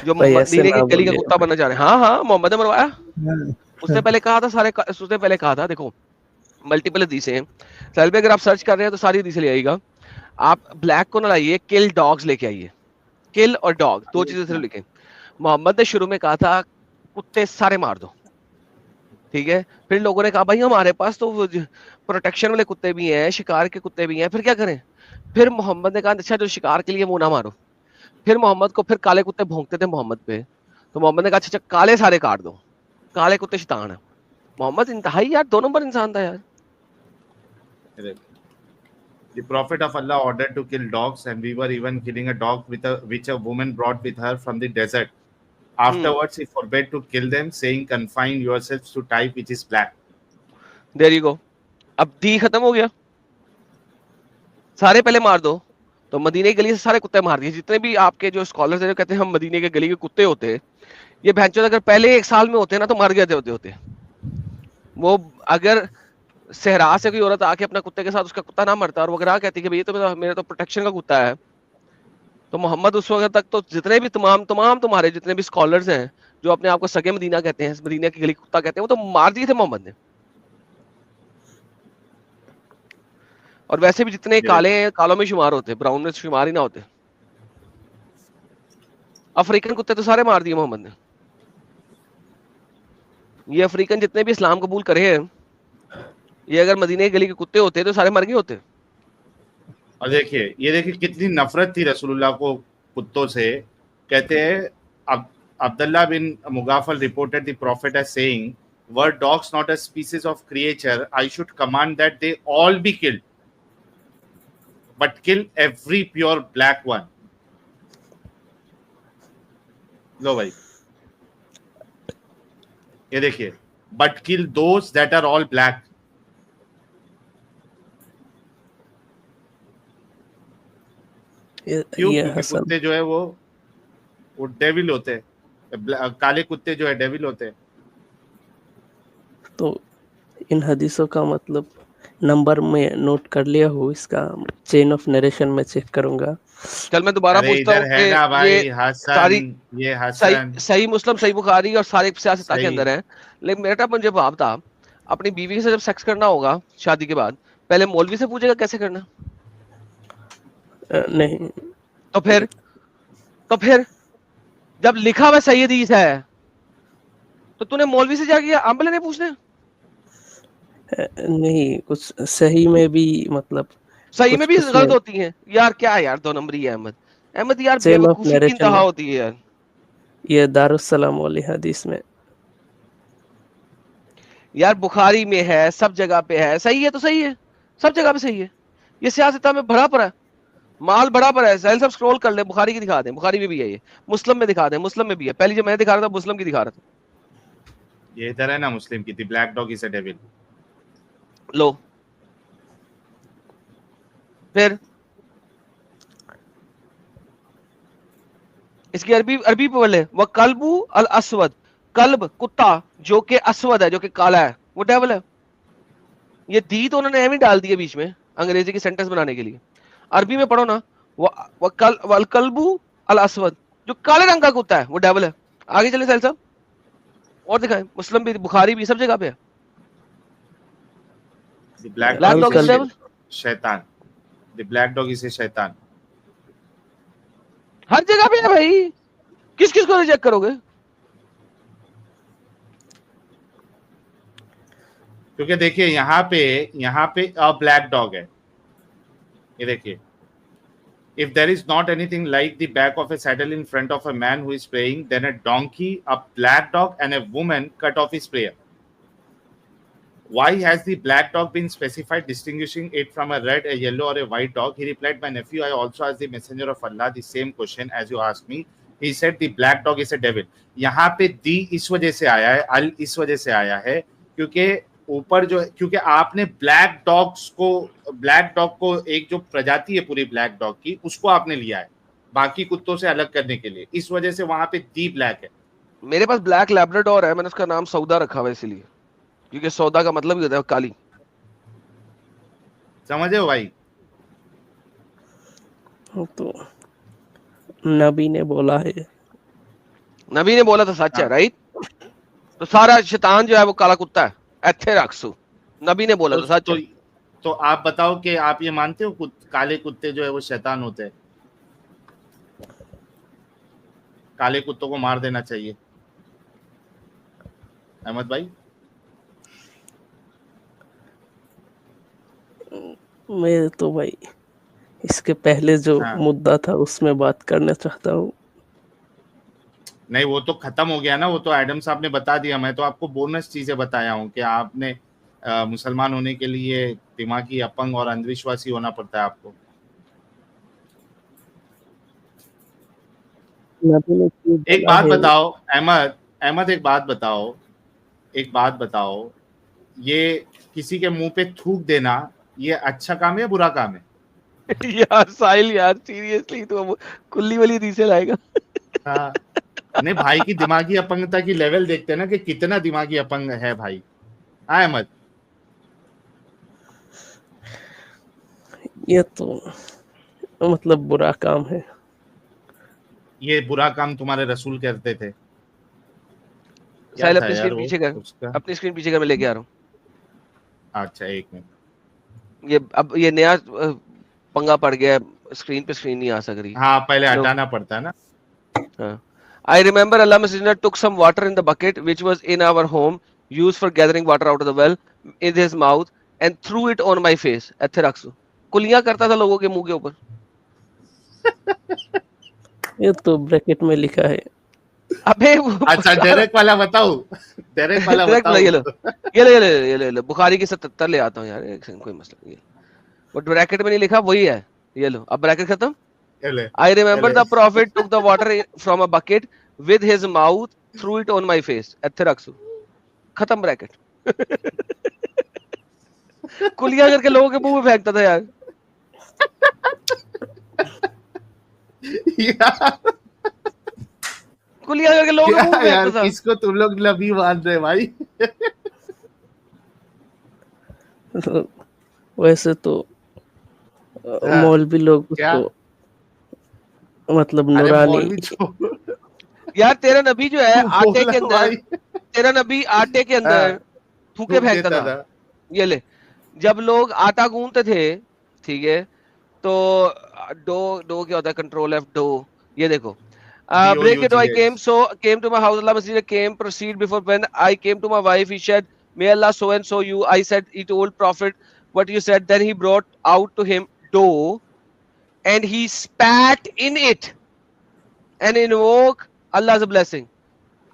जो भाई ऐसे मदीने की ना गली का बोलिए कुत्ता बनना चाह रहे हैं, हाँ हाँ, मोहम्मद ने मरवाया। उसने पहले कहा था उसने पहले कहा था, देखो मल्टीपल हदीसें हैं साहिल भाई, अगर आप सर्च कर रहे हैं तो सारी हदीसें ले आइएगा। आप ब्लैक को ना लाइए, किल डॉग्स लेके आइए। किल और डॉग दो चीजें सिर्फ लिखें। मोहम्मद ने शुरू में कहा था कुत्ते सारे मार दो, ठीक है। फिर लोगों ने कहा भाई हमारे पास तो प्रोटेक्शन वाले कुत्ते भी हैं, शिकार के कुत्ते भी हैं, फिर क्या करें? फिर मोहम्मद ने कहा अच्छा जो शिकार के लिए वो ना मारो। फिर मोहम्मद को फिर काले कुत्ते भौंकते थे मोहम्मद पे, तो मोहम्मद ने कहा अच्छा काले सारे काट दो, काले कुत्ते शैतान है। मोहम्मद इंतहाई यार 2 नंबर इंसान था यार। ये देखो, the prophet of Allah ordered to kill dogs, and we were even killing a dog which a woman brought with her from the desert. Afterwards, he forbade to kill them, saying, "Confine yourselves to type which is black." There you go. अब दी खत्म हो गया, सारे पहले मार दो। तो मदीने की गली से सारे कुत्ते मार दिए। जितने भी आपके जो स्कॉलर्स हैं जो कहते हैं हम मदीने के गली के कुत्ते होते हैं, ये भैंचोद अगर पहले 1 साल में होते ना तो मर गए होते। वो अगर सहरा से कोई औरत आके अपना कुत्ते के साथ, उसका कुत्ता ना मरता और वो अगर कहती कि भाई ये तो मेरा तो प्रोटेक्शन का कुत्ता है, तो मोहम्मद उस वक्त तक तो जितने भी तमाम तुम्हारे जितने भी स्कॉलर्स हैं जो अपने आप को सगे मदीना कहते हैं, मदीना की गली कुत्ता कहते हैं, वो तो मार दिए थे मोहम्मद ने। और वैसे भी जितने काले हैं कालों में शुमार होते, ब्राउन में शुमार ही ना होते। अफ्रीकन कुत्ते तो सारे मार दिए मोहम्मद ने। ये अफ्रीकन जितने भी इस्लाम कबूल करे हैं, ये अगर मदीने की गली के कुत्ते होते तो सारे मर गए होते। और देखिए ये देखिए कितनी नफरत थी रसूलुल्लाह को कुत्तों से। कहते हैं Abdullah bin Mughaffal reported the prophet as saying, were dogs not a species of creature I should command that they all be killed but kill every pure black one. लो भाई ये देखिए, but kill those that are all black. क्यों? ये क्योंकि हसन कुत्ते जो है वो डेविल होते हैं, काले कुत्ते जो है डेविल होते हैं। तो इन हदीसों का मतलब नंबर में नोट कर लिया हूँ, इसका चेन ऑफ नरेशन में चेक करूंगा। चल मैं दोबारा अरे पूछता हूँ इधर है ना कि भाई ये हसन, सारी ये सही हसन सही मुस्लिम, सही बुखारी और सारे सियासत के सही। अंदर है। लेकिन मेरा मुझे जवाब था, अपनी बीवी से जब सेक्स करना होगा शादी के बाद, पहले मौलवी से पूछेगा कैसे करना। नहीं, तो फिर जब लिखा हुआ सही हदीस है तो तूने मौलवी से जाके अम्ब लेने पूछने? नहीं, कुछ सही में भी मतलब सही में कुछ भी कुछ गलत में होती हैं यार। क्या यार दो नंबरी है अहमद। अहमद यार चेन ऑफ बेवकूफी की नरेशन इंतहा में, होती है यार। ये दारुस्सलाम वाली हदीस में। यार बुखारी में है, सब जगह पे है, सही है तो सही है, सब जगह पे सही है। ये सियासत में भरा पड़ा है, माल भरा पड़ा है। साहिल साहब स्क्रॉल कर ले, बुखारी की दिखा दें, बुखारी में भी है ये, मुस्लिम में दिखा दें, मुस्लिम में भी है। पहली जो मैं दिखा रहा था मुस्लिम की दिखा रहा था। ये इधर है ना मुस्लिम की थी, black dog is a devil. लो फिर इसकी अरबी अरबी पे बोले वह कल्बू अल असवद, कल्ब कुत्ता जो कि असवद है, जो कि काला है, वो डेविल है। ये दी तो उन्होंने एम ही डाल दिया बीच में अंग्रेजी की सेंटेंस बनाने के लिए। अरबी में पढ़ो ना, वल कल्बू अल असवद, जो काले रंग का कुत्ता है वो डेविल है। आगे चले साहिल साहब और दिखाएं, मुस्लिम भी बुखारी भी सब जगह पे है। The black black dog dog is is a devil. शैतान। The black dog is a शैतान। हर जगह पे है भाई, किस किस को रिजेक्ट करोगे? क्योंकि देखिए यहाँ पे अ ब्लैक डॉग है, ये देखिए, if there is not anything like the back of a saddle in front of a man who is praying, then a donkey, a black dog, and a woman cut off his prayer. Why has the black dog been specified, distinguishing it from a red, a yellow, or a white dog? He replied, my nephew, I also asked the messenger of Allah the same question as you asked me. He said the black dog is a devil. यहाँ पे दी इस वजह से आया है, अल इस वजह से आया है क्योंकि ऊपर जो, क्योंकि आपने ब्लैक डॉग को एक जो प्रजाति है पूरी ब्लैक डॉग की, उसको आपने लिया है बाकी कुत्तों से अलग करने के लिए, इस वजह से वहां पे दी ब्लैक है। मेरे पास ब्लैक लैब्राडोर है, मैंने उसका नाम सौदा रखा हुआ है इसलिए, क्योंकि सौदा का मतलब ही होता है काली। समझे हो भाई? तो नबी ने बोला है, नबी ने बोला तो सच है, हाँ। राइट? तो सारा शैतान जो है वो काला कुत्ता है, एथे रखसू। नबी ने बोला तो सच है। तो आप बताओ कि आप ये मानते हो काले कुत्ते जो है वो शैतान होते हैं? काले कुत्तों को मार देना चाहिए अहमद भाई? मैं तो भाई इसके पहले जो हाँ। मुद्दा था उसमें बात करना चाहता हूँ। नहीं वो तो खत्म हो गया ना, वो तो एडम साहब ने बता दिया। मैं तो आपको बोनस चीजें बताया हूँ कि आपने मुसलमान होने के लिए दिमागी अपंग और अंधविश्वासी होना पड़ता है आपको। एक बात बताओ अहमद, एक बात बताओ, ये किसी के मुंह पे थूक देना ये अच्छा काम है या बुरा काम है? यार साहिल यार सीरियसली तो कुल्ली वाली रीसे लाएगा। हाँ। नहीं भाई की दिमागी अपंगता की लेवल देखते हैं ना कि कितना दिमागी अपंग है भाई। हाँ अहमद, ये तो मतलब बुरा काम है। ये बुरा काम तुम्हारे रसूल करते थे। क्या साहिल था अपनी यार स्क्रीन वो पीछे कर, उसका? अपनी स्क्रीन पीछे कर, मैं लेके आ रहा हूँ। अच्छा एक मिनट, ये अब ये नया पंगा पड़ गया है, स्क्रीन पे स्क्रीन नहीं आ सक रही। हाँ पहले लोग हटाना पड़ता है ना। I remember Allah Messenger took some water in the bucket which was in our home used for gathering water out of the well in his mouth and threw it on my face। ऐथे रख सो, कुलियां करता था लोगों के मुंह के ऊपर। ये तो ब्रैकेट में लिखा है। अबे वो अच्छा डायरेक्ट वाला बताओ, डायरेक्ट वाला डायरेक्ट बताओ। ये लो, ये लो बुखारी की 77 ले आता हूँ यार, एक सेकंड, कोई मसला नहीं है। वो ब्रैकेट में नहीं लिखा वही है, ये लो, अब ब्रैकेट खत्म। चले, I remember चले। the prophet took the water from a bucket with his mouth, threw it on my face। ऐथे रख सो, खत्म ब्रैकेट। कुलियां करके लोगों के मुंह में फेंकता था यार। यार कुलियां करके लोगों के क्या मुंह में यार, फेंकता था। किसको तुम लोग नबी मान रहे भाई? वैसे तो हाँ, मौलवी लोग क्या? उसको मतलब अरे नूरानी मौलवी छोड़, यार तेरा नबी जो है आटे बोला के अंदर, भाई। तेरा नबी आटे के अंदर हाँ, थूके थूक फेंकता देता था। था। ये ले, जब लोग आटा गूंथते थे, ठीक है, तो डो डो क्या होता है, कंट्रोल एफ डो, ये देखो, break it, I came to my house, Allah Masjid came, proceed before, when I came to my wife, he said, may Allah so and so you, I said, he told prophet what you said, then he brought out to him dough and he spat in it and invoke Allah's blessing।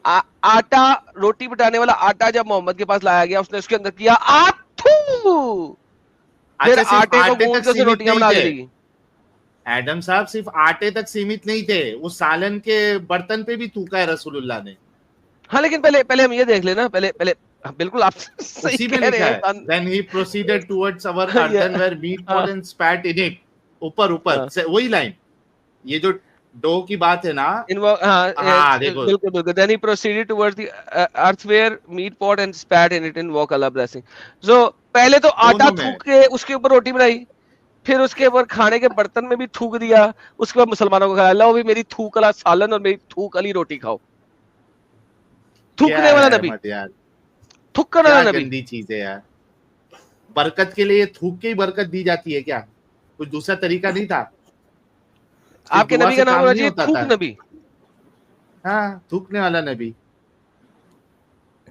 आटा, रोटी बनाने वाला आटा जब मोहम्मद के पास लाया गया, उसने उसके अंदर किया आथू, फिर अच्छा सिर्फ आटे को आटे गूंथ तक के उसे सीमित रोटियां नहीं बनाने थे लगी। एडम साहब, सिर्फ आटे तक सीमित नहीं थे, वो सालन के बर्तन पे भी थूका है रसूलुल्लाह ने। हाँ लेकिन पहले पहले हम ये देख लेना, पहले पहले बिल्कुल आप सही उसी में कह रहे लिखा हैं। है, then he proceeded towards our ये- earthenware meat pot and spat in it। ऊपर हाँ। से वही लाइन, ये जो डो की बात है ना। हाँ, देखो। बिल्कुल बिल्कुल। Then he proceeded towards the earthenware meat pot and spat in it and invoke Allah blessing। So पहले तो आटा दोनों में। थूक के उसके ऊपर रोटी बनाई, फिर उसके ऊपर खाने के बर्तन में भी थूक दिया, उसके बाद मुसलमानों को कहा लो भी मेरी थूक वाला सालन और मेरी थूक वाली रोटी खाओ। क्या थूकने वाला है नबी, मत यार, थूकने क्या वाला नबी। गंदी चीज है यार। बरकत के लिए थूक के ही बरकत दी जाती है क्या? कुछ दूसरा तरीका नहीं था? आपके दुआ नबी से का नाम काम होना नहीं चाहिए होता थूक था? नबी। हाँ, थूकने वाला नबी।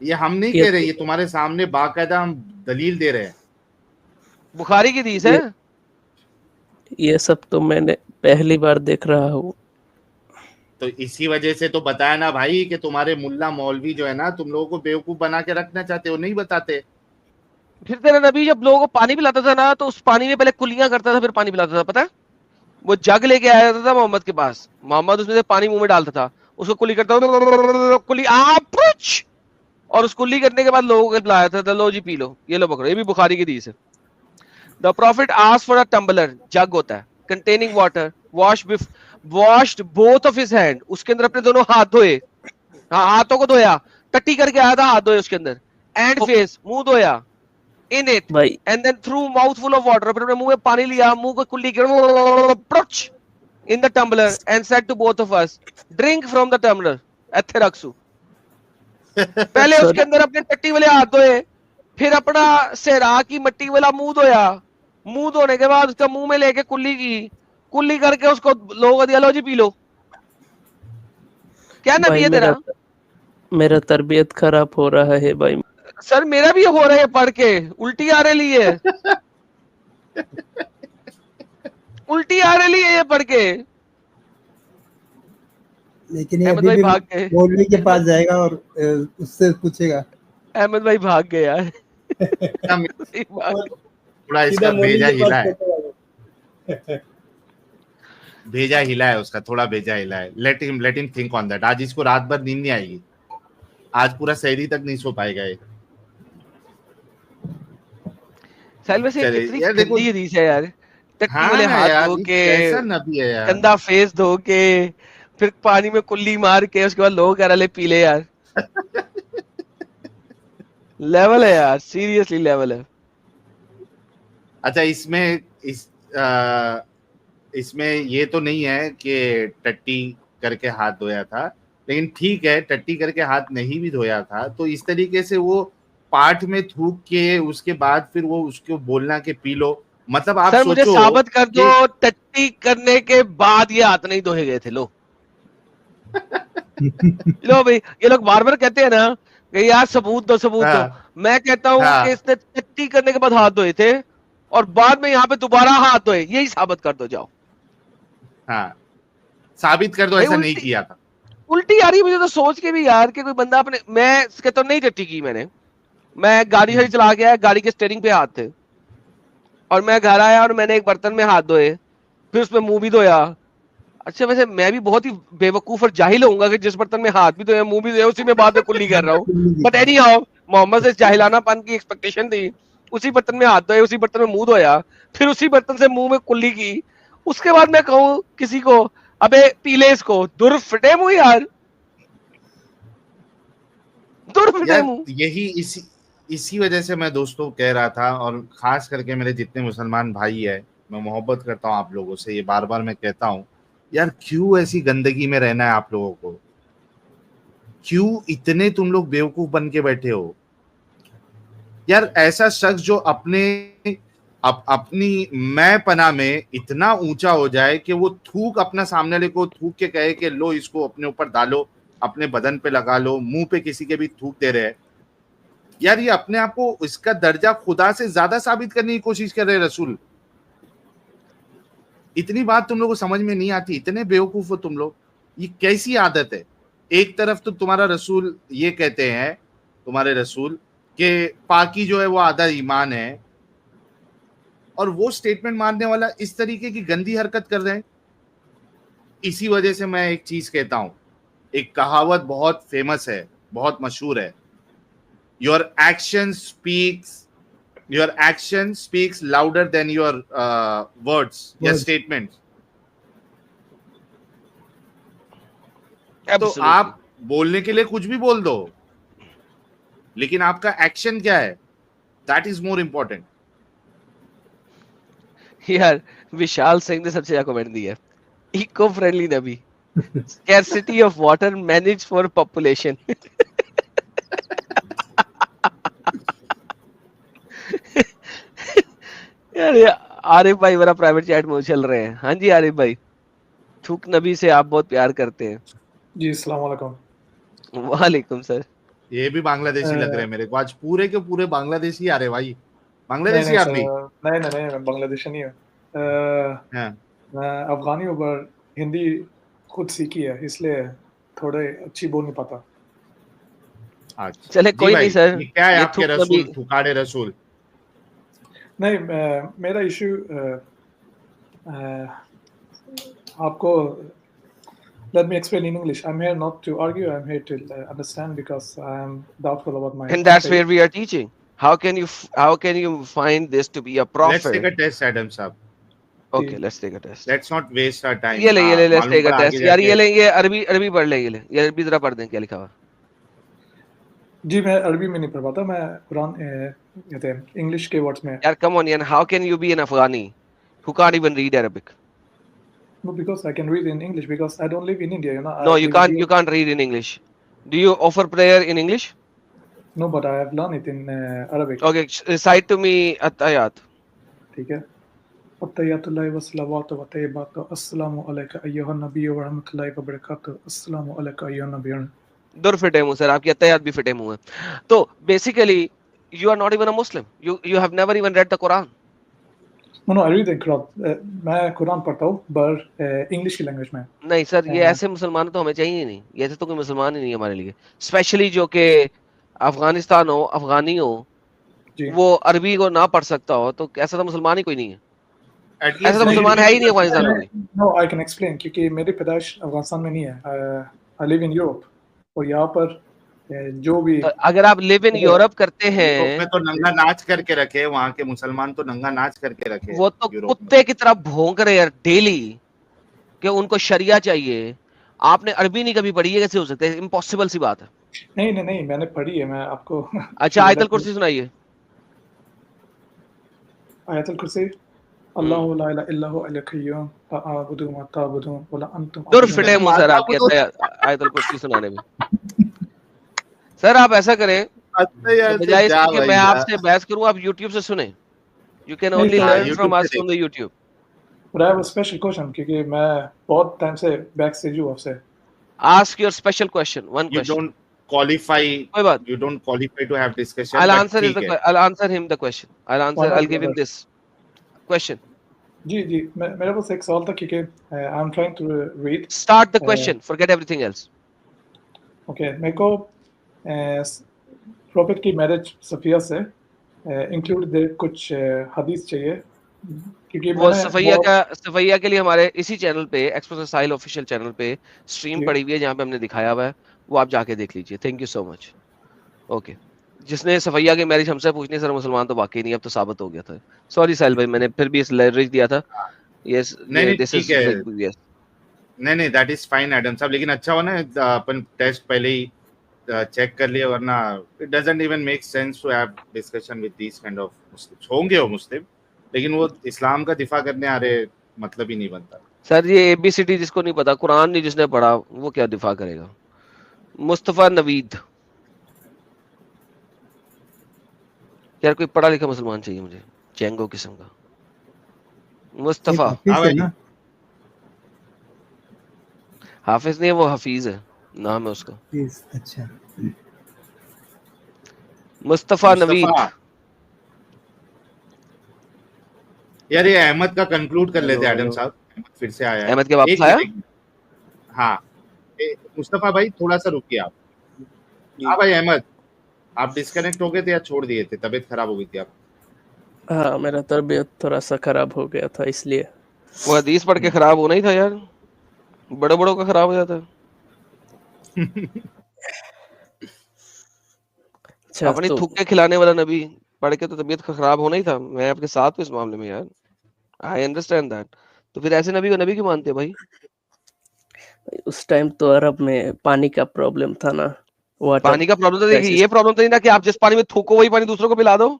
ये हम नहीं ये कह रहे, ये तुम्हारे सामने बाकायदा हम दलील दे रहे हैं। बुखारी की हदीस है। ये सब तो मैंने पहली बार देख रहा हूँ। तो इसी वजह से तो बताया ना भाई कि तुम्हारे मुल्ला मौलवी जो है ना, तुम लोगों को बेवकूफ बना के रखना चाहते हो, नहीं बताते। फिर तेरा नबी जब लोगों को पानी पिलाता था ना, तो उस पानी में पहले कुलियां करता था, फिर पानी पिलाता था, पता है? वो जग लेके आया था मोहम्मद के पास, मोहम्मद उसमें से पानी मुंह में डालता था, उसको कुली करता था, कुली आप, और उस कुली करने के बाद लोगों को पिलाया था, लो जी पी लो, ये लो पकड़ो। ये भी बुखारी की हदीस है। The prophet asked for a tumbler, jug होता है, containing water, washed both of his hand, उसके अंदर अपने दोनों हाथ धोए, हाँ हाथों को धोया, टट्टी करके आया था, हाथ धोए उसके अंदर, एंड फेस, मुंह धोया, in it भाई and then threw mouthful of water, फिर अपने मुंह में पानी लिया, मुंह को कुल्ली in the tumbler and said to both of us, drink from the tumbler। ऐथे रखसू, पहले Sorry. उसके अंदर अपने टट्टी वाले हाथ धोए, फिर अपना सेहरा की मट्टी वाला मुंह धोया, मुंह धोने के बाद उसका मुंह में लेके कुल्ली की, कुल्ली करके उसको लोगों दिया, लो जी पी लो। क्या नबी भाई है तेरा? मेरा तरबियत खराब हो रहा है भाई। सर मेरा भी हो रहा है पढ़ के, उल्टी आ रही है, उल्टी आ रही है ये पढ़ के। लेकिन ये अहमद अभी भाई भी भाग गए, मौलवी के पास जाएगा और उससे पूछेगा। अहमद भाई भाग गए यार। थोड़ा इसका सीधा मौलवी भेजा के हिला पास है, पहुंचेगा। भेजा हिला है उसका, थोड़ा भेजा हिला है। Let him think on that. आज इसको रात भर नींद नहीं आएगी, आज पूरा सहरी तक नहीं सो पाएगा ये। साहिल वैसे चले कितनी यार, देखो। गंदी हदीस है यार, टट्टी हाँ वाले ना हाथ यार, धो ये के, कैसा नबी है यार। गंदा फेस धो के, फिर पानी में कुल्ली मार के, उसके बाद लोग कह रहे पी ले यार। लेवल है यार, सीरियसली लेवल है। अच्छा इसमें इसमें ये तो नहीं है कि टट्टी करके हाथ धोया था, लेकिन ठीक है टट्टी करके हाथ नहीं भी धोया था तो इस तरीके से वो पाठ में थूक के उसके बाद फिर वो उसको बोलना के पी लो, मतलब आप सर मुझे सोचो साबित कर कि दो टट्टी करने के बाद ये हाथ नहीं धोए गए थे। लो लो भाई, ये लोग बार बार कहते हैं ना कि यार सबूत दो सबूत दो। हाँ, मैं कहता हूँ हाँ, कि इसने टट्टी करने के बाद हाथ धोए थे और बाद में यहाँ पे दोबारा हाथ धोए, यही साबित कर दो जाओ। हाँ, साबित कर दो भाई ऐसा नहीं उल्टी किया था। उल्टी आ रही है मुझे तो सोच के भी यार कि कोई बंदा अपने, मैं कहता हूँ नहीं टट्टी की मैंने, मैं गाड़ी से चला गया, गाड़ी के स्टीयरिंग पे हाथ थे और मैं घर आया और मैंने एक बर्तन में हाथ धोए, फिर उसमें मुंह भी धोया। अच्छा वैसे मैं भी बहुत ही बेवकूफ और जाहिल होऊंगा कि जिस बर्तन में हाथ भी धोया मुंह भी धोया उसी में बाद में कुल्ली कर रहा हूँ। बट एनी हाउ मोहम्मद से जाहिलानापन की एक्सपेक्टेशन थी, उसी बर्तन में हाथ धोए, उसी बर्तन में मुंह धोया, फिर उसी बर्तन से मुंह में कुल्ली की, उसके बाद मैं कहूँ किसी को अबे पीले इसको, दुर फिटे मुंह यार, दुर फिटे यार मुंह। यही इसी वजह से मैं दोस्तों कह रहा था, और खास करके मेरे जितने मुसलमान भाई है, मैं मोहब्बत करता हूँ आप लोगों से, ये बार बार मैं कहता हूँ यार क्यों ऐसी गंदगी में रहना है आप लोगों को, क्यों इतने तुम लोग बेवकूफ बन के बैठे हो यार। ऐसा शख्स जो अपनी मैं पना में इतना ऊंचा हो जाए कि वो थूक अपना सामने वाले को थूक के कहे कि लो इसको अपने ऊपर डालो, अपने बदन पे लगा लो, मुंह पे किसी के भी थूक दे रहे हैं यार, ये अपने आप को इसका दर्जा खुदा से ज्यादा साबित करने की कोशिश कर रहे हैं रसूल। इतनी बात तुम लोगों को समझ में नहीं आती, इतने बेवकूफ हो तुम लोग, ये कैसी आदत है। एक तरफ तो तुम्हारा रसूल ये कहते हैं, तुम्हारे रसूल कि पाकी जो है वो आधा ईमान है, और वो स्टेटमेंट मारने वाला इस तरीके की गंदी हरकत कर रहे हैं। इसी वजह से मैं एक चीज कहता हूं, एक कहावत बहुत फेमस है, बहुत मशहूर है, your action speaks louder than your words या स्टेटमेंट्स। तो आप बोलने के लिए कुछ भी बोल दो, लेकिन आपका एक्शन क्या है, दैट इज मोर इंपॉर्टेंट। यार विशाल सिंह ने सबसे ज्यादा कमेंट दिया, eco friendly Nabi, scarcity of water manage for population. यार ये आरिफ भाई मेरा प्राइवेट चैट में उछल रहे हैं। हाँ जी आरिफ भाई, थूक नबी से आप बहुत प्यार करते हैं। जी अस्सलाम वालेकुम। वालेकुम सर। ये भी बांग्लादेशी लग रहे हैं मेरे को, आज पूरे के पूरे बांग्लादेशी आ रहे भाई, बांग्लादेशी नहीं आप सर, भी? नहीं मैं बांग्लादेशी नहीं हूँ। हाँ, मैं अफगानी हूँ पर हिंदी खुद सीखी है, इसलिए थोड़े अच्छी बोल नहीं पाता। अच्छा चले जी कोई भाई, नहीं सर, ये क्या है ये आपके थूक रसूल, नबी थुकाड़े रसूल? नहीं मेरा इशू आपको let me explain in English. I'm here not to argue. I'm here to understand because I am doubtful about my and that's faith. where we are teaching. How can you find this to be a let's take a prophet? Test Adam साहब, Okay, let's take a test. Let's not waste our time. ये ले let's मालूम take a पड़ा आगे test यार, जाके ये लेंगे अरबी पढ़ ले, ये अरबी जरा पढ़ दें क्या लिखा हुआ। जी मैं अरबी में नहीं पढ़ पाता, मैं कुरान कहते हैं इंग्लिश के वर्ड्स में। यार come on यार, how can you be an Afghani who can't even read Arabic? No, because I can read in English because I don't live in India, you know. No, I you live can't. in You can't read in English. Do you offer prayer in English? No, but I have learned it in Arabic. Okay, recite to me at-ayat. ठीक है। अत्तहियातुल्लाहि वस्सलावातु वत्तय्यिबातु अस्सलामु अलैका अय्युहन नबिय्यु व रहमतुल्लाहि व बरकातुहू अस्सलामु अलैका अय्युहन नबिय्युन। दुर फिटे मुंह सर, आपकी अत्तयात भी फिटे मुंह है। तो basically you are not even a Muslim. You have never even read the Quran. No, I read the Quran. मैं कुरान पढ़ता हूँ पर इंग्लिश की लैंग्वेज में। नहीं सर, ये ऐसे मुसलमान तो हमें चाहिए ही नहीं, ये ऐसे तो कोई मुसलमान ही नहीं है हमारे लिए, स्पेशली जो कि अफगानिस्तान हो, अफगानी हो, वो अरबी को ना पढ़ सकता हो, तो ऐसा तो मुसलमान ही कोई नहीं है, ऐसा तो मुसलमान है ही नहीं अफगानिस्तान में। No, I can explain क्योंकि मेरी पैदाइश अफगानिस्तान में नहीं है। I live in Europe और यहाँ पर जो भी अगर आप लिव इन यूरोप करते हैं में तो नंगा नाच करके रखे, वहां के मुसलमान तो नंगा नाच करके रखे, वो तो कुत्ते की तरह भौंक रहे यार डेली कि उनको शरिया चाहिए। आपने अरबी नहीं कभी पढ़ी है, कैसे हो सकता है? इम्पॉसिबल सी बात है। नहीं मैंने पढ़ी है, मैं आपको अच्छा आयतुल कुर्सी सुनाइए। आयतुल कुर्सी अल्लाहु ला इलाहा इल्ला हु अल कय्यूम अअबुदु मा ताबुदून वला अंतुम दूर आबिदून फिटे मुंह सर आपके आयतुल कुर्सी सुनाने में। सर आप ऐसा करें, अच्छा यार तो बजाय जा इसके कि भाई मैं जा। आपसे बहस करूं, आप YouTube से सुने। यू कैन नहीं, ओनली हाँ, लर्न YouTube फ्रॉम से us from the YouTube। But I have a special question क्योंकि मैं बहुत टाइम से बैक स्टेज हूँ आपसे। Ask your special question, one You question। don't qualify. कोई बात। You don't qualify to have discussion. I'll but answer ठीक है। I'll answer him the question। Why not, I'll give him brother? this question। जी जी मेरे पास एक सवाल था क्योंकि I am trying to read. Start the question, forget everything else। Okay, मेरे को profit की मैरिज सफिया से इंक्लूड दे कुछ हदीस चाहिए क्योंकि वो मैंने सफैया के लिए हमारे इसी चैनल पे, एक्सप्रेस साहिल ऑफिशियल चैनल पे स्ट्रीम जी। पड़ी हुई है जहाँ पे हमने दिखाया हुआ है, वो आप जाके देख लीजिए। Thank you so much. Okay, जिसने सफैया की मैरिज हमसे पूछनी सर मुसलमान तो वाकई नहीं, अब तो साबित हो गया था। सॉरी साहिल भाई, मैंने फिर भी इस लेवरेज दिया था। यस, नहीं दिस ठीक इज है। यस। नहीं दैट इज फाइन एडम साहब, लेकिन अच्छा हो ना अपन टेस्ट पहले ही चेक कर लिए, वरना it doesn't even make sense to have discussion with these kind of Muslims. होंगे वो मुस्लिम, लेकिन वो इस्लाम का दिफा करने आ रहे, मतलब ही नहीं बनता। सर ये ABCD जिसको नहीं पता, कुरान नहीं जिसने पढ़ा, वो क्या दिफा करेगा। मुस्तफा नवीद, यार कोई पढ़ा लिखा मुसलमान चाहिए मुझे, चेंगो किस्म का। मुस्तफा हाफिज हाँ है भाई। ना? हाफिज नहीं है, वो हफीज है, नाम है उसका। हाफिज, अच्छा। मुस्तफा नवीद। मुस्तफा यार, ये अहमद का कंक्लूड कर लेते हैं हेलो, एडम साहब। अहमद फिर से आया है। अहमद के वापस एक आया। मिनट। हाँ मुस्तफा भाई थोड़ा सा रुकिए आप। हाँ भाई अहमद, आप डिस्कनेक्ट हो गए थे या छोड़ दिए थे? तबीयत खराब हो गई थी आप? हाँ, मेरा तबीयत थोड़ा सा खराब हो गया था इसलिए। वो हदीस पढ़ के खराब होना ही था यार, बड़े बड़ों का खराब हो जाता है। अच्छा अपनी तो थूक के खिलाने वाला नबी पढ़ के तो तबीयत खराब होना ही था। मैं आपके साथ हूँ इस मामले में यार, आई अंडरस्टैंड दैट। तो फिर ऐसे नबी को नबी क्यों मानते हो भाई? उस टाइम तो अरब में पानी का प्रॉब्लम था ना, वाटर पानी का प्रॉब्लम तो देखिए, क्राइसिस। ये प्रॉब्लम तो नहीं ना कि आप जिस पानी में थूको वही पानी दूसरों को पिला दो।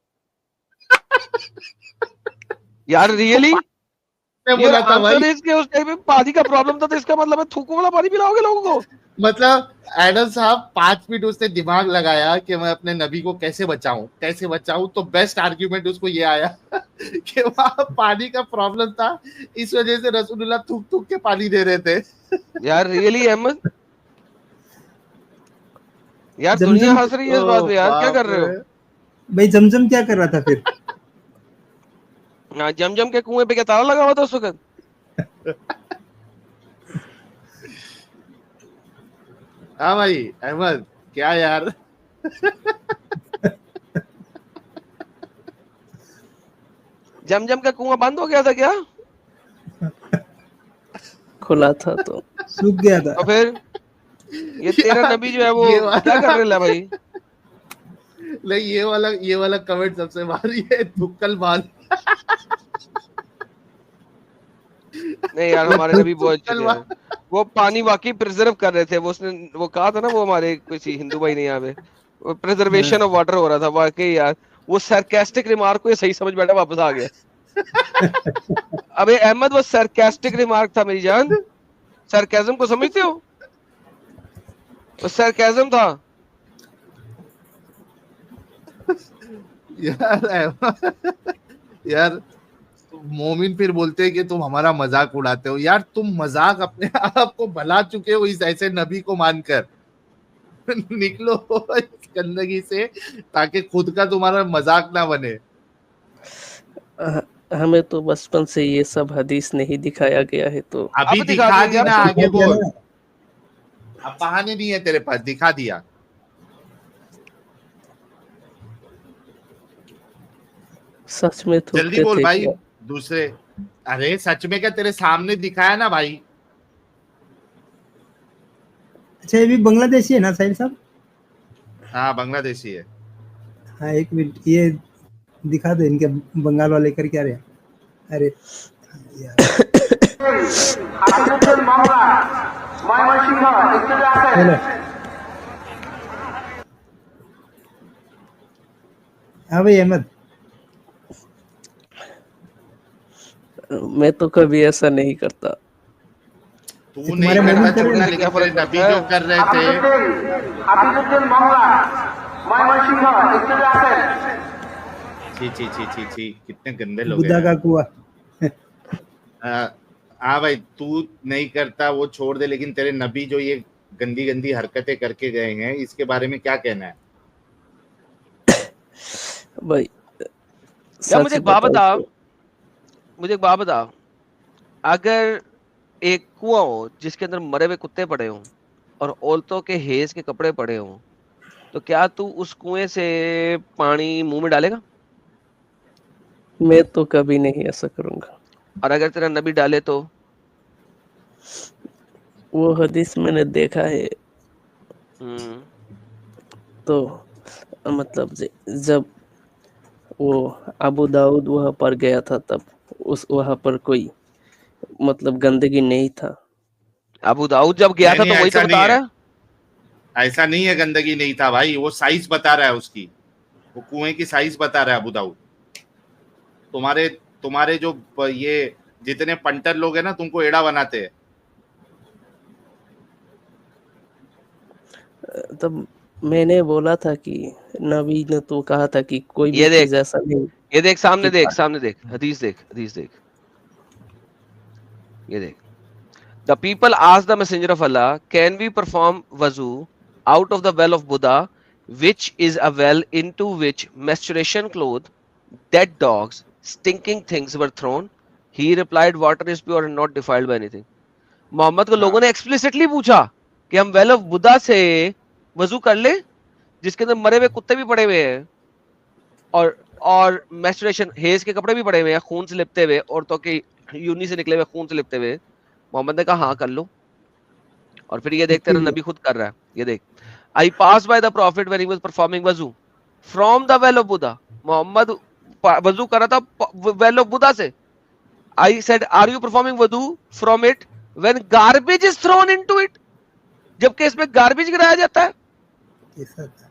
यार रियली, मैं ये बोला था भाई, आंसर इसके उस टाइम में पानी का प्रॉब्लम था, तो इसका मतलब है थूको वाला पानी पिलाओगे लोगों को। मतलब एडम साहब 5 मिनट उसने दिमाग लगाया कि मैं अपने नबी को कैसे बचाऊं, तो बेस्ट आर्ग्यूमेंट उसको ये आया कि वहां पानी का प्रॉब्लम था, इस वजह से रसूलुल्लाह थूक थूक के पानी दे रहे थे। यार रियली अहमद, यार जमजम दुनिया हंस रही है इस बात पे यार, क्या कर रहे हो? भाई जमजम क्या कर रहा था फिर? हाँ, जमजम के कुएं पे क्या ताला लगा हुआ था उस वक्त? हाँ भाई अहमद, क्या यार। जमजम का कुआं बंद हो गया था क्या? खुला था तो सूख गया था। और फिर ये तेरा नबी जो है वो ये वाला- क्या कर रहे है भाई? नहीं, ये वाला कमेंट सबसे भारी है, थुक्कल बाल। नहीं यार, हमारे नबी बहुत अच्छे थुक्कल थे यार। वो पानी वाकई प्रिजर्व कर रहे थे। वो कहा था ना, वो हमारे किसी हिंदू भाई ने यहाँ पे, वो प्रिजर्वेशन ऑफ वाटर हो रहा था वाकई यार। वो सरकास्टिक रिमार्क को ये सही समझ बैठा, वापस आ गया। अबे अहमद, वो सरकास्टिक रिमार्क था मेरी जान। सरकाज़म को समझते हो? वो सरकाज़म था यार मोमिन फिर बोलते हैं कि तुम हमारा मजाक उड़ाते हो। यार तुम मजाक अपने आप को भला चुके हो इस ऐसे नबी को मानकर। निकलो इस गंदगी से, ताकि खुद का तुम्हारा मजाक ना बने। हमें तो बचपन से ये सब हदीस नहीं दिखाया गया है, तो अभी अब दिखा दिखा दिया दी ना, यार। आगे बोल। अब बहाने नहीं है तेरे पास, दिखा दिया। सच में जल्दी थूकते बोल थे भाई। क्या? दूसरे, अरे सच में क्या, तेरे सामने दिखाया ना भाई। अच्छा, ये भी बांग्लादेशी है ना साहिल साहब? हाँ बांग्लादेशी है। हाँ, एक मिनट, ये दिखा दो इनके बंगाल वाले कर क्या रहे हैं। अरे यार, चलो हाँ भाई अहमद, मैं तो कभी ऐसा नहीं करता। तू ये नहीं तुम्हारे मुंह में करता चले छोड़ना, ना। लेकिन क्या तेरे फर्क नबी पड़ता जो है? कर रहे थे। छी छी छी छी छी, कितने गंदे लोग बुद्धा हैं का यार। कुआ। हाँ भाई, तू नहीं करता वो छोड़ दे, लेकिन तेरे नबी जो ये गंदी गंदी हरकतें करके गए हैं, इसके बारे में क्या कहना है? भाई यार सच मुझे एक बात बताओ बता, तो मुझे एक बात बता, अगर एक कुआं हो जिसके अंदर मरे हुए कुत्ते पड़े हों और औरतों के हेज के कपड़े पड़े हों, तो क्या तू उस कुएं से पानी मुंह में डालेगा? मैं तो कभी नहीं ऐसा करूंगा। और अगर तेरा नबी डाले तो? वो हदीस मैंने देखा है। हम्म, तो मतलब जब वो अबू दाऊद वहां पर गया था, तब उस वहां पर कोई मतलब गंदगी नहीं था। अबू दाऊद जब गया नहीं था नहीं, तो वही तो ऐसा नहीं बता है, रहा है। ऐसा नहीं है, गंदगी नहीं था भाई, वो साइज बता रहा है उसकी, वो कुएं की साइज बता रहा है अबू दाऊद। तुम्हारे तुम्हारे जो ये जितने पंटर लोग हैं ना, तुमको एड़ा बनाते हैं। तब मैंने बोला था कि नबी ने तो कहा था कि कोई भी ये देख, चीज ऐसा नहीं ये देख, सामने कि देख, सामने देख, हदीस देख, हदीस देख, ये देख। The people asked the messenger of Allah, can we perform wuzu out of the well of Buddha, which is a well into which menstruation cloth, dead dogs, stinking things were thrown? He replied, water is pure and not defiled by anything. Mohammad को लोगों हाँ ने explicitly पूछा कि हम well of Buda'ah से वजू कर ले जिसके अंदर मरे हुए कुत्ते भी पड़े हुए हैं और मेस्टुरेशन हेज के कपड़े भी पड़े हुए हैं, खून से लिपटे हुए, औरतों के यूनी से निकले हुए खून से लिपटे हुए। मोहम्मद ने कहा हाँ कर लो। और फिर ये देख, तेरा नबी खुद कर रहा है, ये देख। I pass by the prophet when he was performing वजू from the well of Buda'ah. Muhammad वजू कर रहा था वेल ऑफ बुद्धा से। I said are you performing वजू from it when garbage is thrown into it, जबकि इसमें garbage गिराया जाता है, ऐसा था।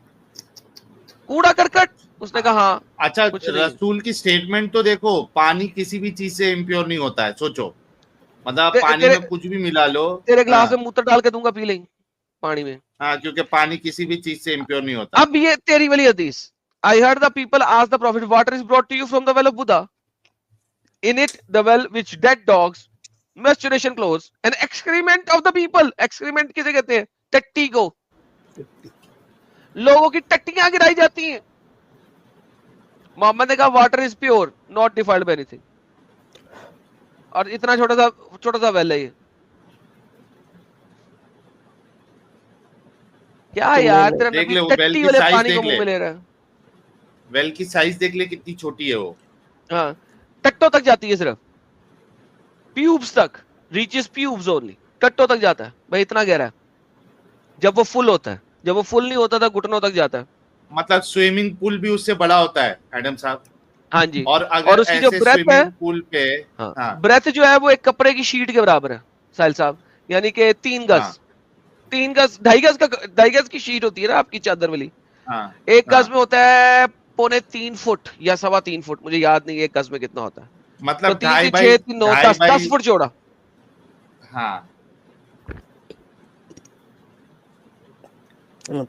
कूड़ा करकट। उसने कहा हाँ, अच्छा, कुछ नहीं। रसूल की स्टेटमेंट तो देखो, पानी किसी भी चीज से इम्प्योर नहीं होता है, सोचो, मतलब पानी तेरे में कुछ भी मिला लो। तेरे गिलास हाँ में मूत्र डाल के दूंगा, पी लेंगे पानी में। हाँ, क्योंकि पानी किसी भी चीज से इम्प्योर नहीं होता। अब ये तेरी वाली हदीस, I heard the people ask the prophet water is brought to you from the well of Buda'ah, in it the well which dead dogs menstruation cloths and excrement of the people. Excrement किसे कहते हैं? टट्टी को। लोगों की टट्टियां गिराई जाती हैं। मोहम्मद ने कहा water is pure not defiled by anything. और इतना छोटा सा वेल है ये। क्या तो यार, मैंने तेरा देख नबी ले वो वेल टट्टी की वाले साइज, पानी को देख मुंह ले में ले रहा है। वेल की साइज, देख ले कितनी छोटी है वो। हाँ, टट्टों तक जाती है सिर्फ, प्यूब्स तक, रीचेस प्यूब्स ओनली, टट्टों तक जाता है भाई, इतना गहरा है। जब वो फुल होता है, जब वो फुल नहीं होता था घुटनों तक जाता है। मतलब स्विमिंग पूल भी उससे बड़ा होता है एडम साहब। हाँ जी। और और अगर उसकी जो ऐसे ब्रेथ है, स्विमिंग पूल पे, हाँ, हाँ ब्रेथ जो है वो एक कपड़े की शीट के बराबर है साहिल साहब, यानी कि 3 गज, हाँ 3 गज, 2.5 गज की शीट होती है ना आपकी चादर वाली। हाँ 1 हाँ, गज में होता है 3.25 फुट या 3.25 फुट, मुझे याद नहीं है 1 गज में कितना होता है। तो मतलब 3 ढाई 3 बाई 6 3 9 ढाई 10 बाई 10 फुट चौड़ा। हाँ,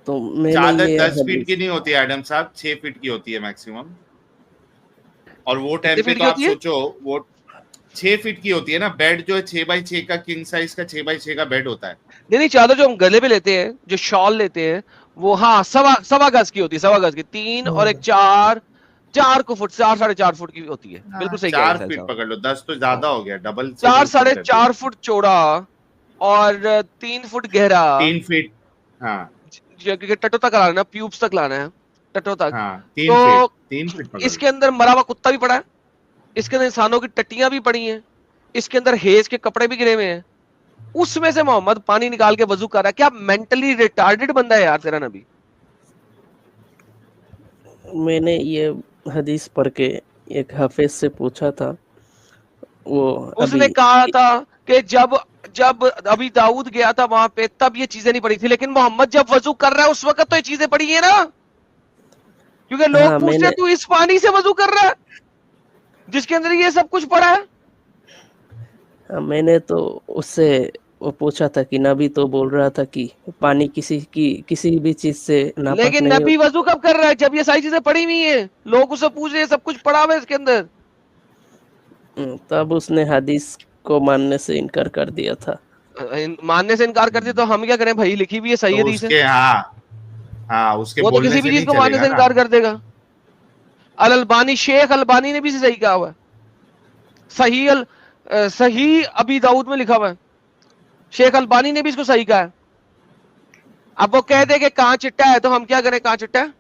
तो मैंने चादर ये 10 फीट हदीस की नहीं होती है एडम साहब, 6 फीट की होती है मैक्सिमम। और वो कितने टाइम पे फीट तो की आप होती है? सोचो, वो 6 फीट की होती है ना। बेड जो है 6x6 का, किंग साइज का 6x6 का बेड होता है। नहीं नहीं, चादर जो हम गले पे लेते हैं, जो शॉल लेते हैं, वो हाँ सवा सवा गज की होती है, सवा गज की, 3 और एक 4, 4 को फुट, 4 4.5 फुट की होती है। हाँ, बिल्कुल सही कह रहे 4 हैं साहिल फीट साहब। पकड़ लो, 10 तो ज्यादा हो गया, डबल से भी 4 ऊपर कर दिया। 4.5 फुट चौड़ा और 3 फुट गहरा, 3 फीट, हाँ क्योंकि टट्टों तक लाना है, प्यूब्स तक लाना है, टट्टों तक। हाँ 3 फीट, तो 3 फीट पकड़ लो। इसके अंदर मरा हुआ कुत्ता भी पड़ा है, इसके अंदर इंसानों की टट्टियां भी पड़ी हैं, इसके अंदर हेज के कपड़े भी गिरे हुए हैं, उसमें से मोहम्मद पानी निकाल के वजू कर रहा है। क्या मेंटली रिटार्डेड बंदा है यार तेरा नबी। मैंने ये हदीस पढ़ के एक हाफिज से पूछा था। वो उसने अभी कहा था कि जब जब अभी दाऊद गया था वहां पे, तब ये चीजें नहीं पड़ी थी, लेकिन मोहम्मद जब वजू कर रहा है उस वक्त तो ये चीजें पड़ी है ना, क्योंकि लोग हाँ पूछते हैं मैंने तू इस पानी से वजू कर रहा है जिसके अंदर ये सब कुछ पड़ा है। मैंने तो उससे वो पूछा था कि नबी तो बोल रहा था कि पानी किसी भी चीज से नापाक लेकिन नहीं नबी वजू कब कर रहा है, जब ये सारी चीजें पड़ी हुई है, लोग उससे पूछ रहे हैं, सब कुछ पड़ा हुआ है इसके अंदर। तब उसने हदीस को मानने से इनकार कर दिया था। मानने से इनकार कर दिया तो हम क्या करें भाई, लिखी हुई है, सही तो हदीस है। उसके हाँ उसके वो तो बोलने किसी से भी चीज नहीं को मानने चलेगा से ना। इनकार कर देगा। अल अलबानी, शेख अलबानी ने भी सही कहा हुआ है, सही अबी दाऊद में लिखा हुआ है, शेख अलबानी ने भी इसको सही कहा है। अब वो कह दे कि कहां चिट्टा है, तो हम क्या करें, कहां चिट्टा है?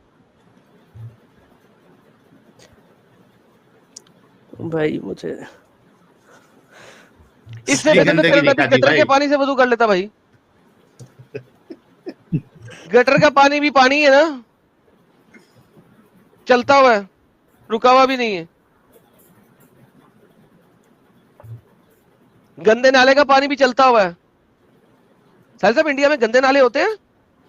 भाई मुझे इससे अपनी बेहतर तो गंदगी तेरा नबी दिखा दी गटर के भाई। पानी से वजू कर लेता भाई। गटर का पानी भी पानी है ना, चलता हुआ है, रुका हुआ भी नहीं है। गंदे नाले का पानी भी चलता हुआ है। साहिल साहब, इंडिया में गंदे नाले होते हैं,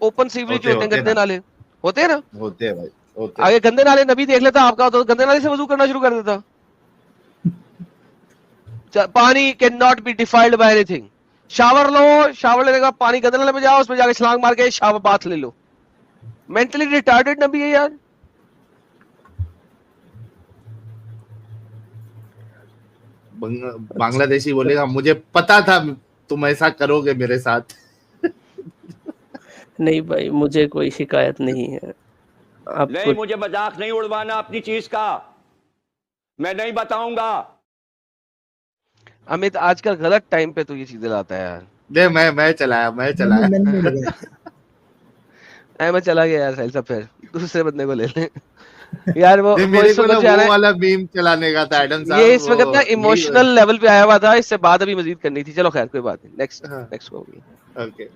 ओपन सीवरेज होते हैं, गंदे ना। नाले होते हैं ना। होते हैं भाई, होते हैं। आगे गंदे नाले नबी देख लेता आपका, तो गंदे नाले से वजू करना शुरू कर देता। पानी can not be defiled by anything. Shower लो, शावर लेने का पानी गंदे नाले में जाओ, उसमें जाके छलांग मार के शावर बाथ ले लो। मेंटली रिटार्डेड नबी है यार। बांग्लादेशी बोलेगा मुझे पता था तुम ऐसा करोगे मेरे साथ। नहीं भाई, मुझे कोई शिकायत नहीं है। आप नहीं, मुझे मजाक नहीं उड़वाना अपनी चीज का, मैं नहीं बताऊंगा। अमित आजकल गलत टाइम पे तो ये चीजें लाता है यार। दे मैं चलाया मैंने नहीं लगाया। मैं चला गया यार साहिल साहब, फिर दूसरे बंदे को ले ले यार। वो मेरे इस को ना वक्त जो है वो ना, वाला मीम चलाने का था एडम साहब। ये इस वक्त ना यही- इमोशनल लेवल पे आया हुआ था, इससे बात अभी मजीद करनी थी। चलो खैर कोई बात नहीं, नेक्स्ट हाँ। नेक्स्ट होगी। ओके।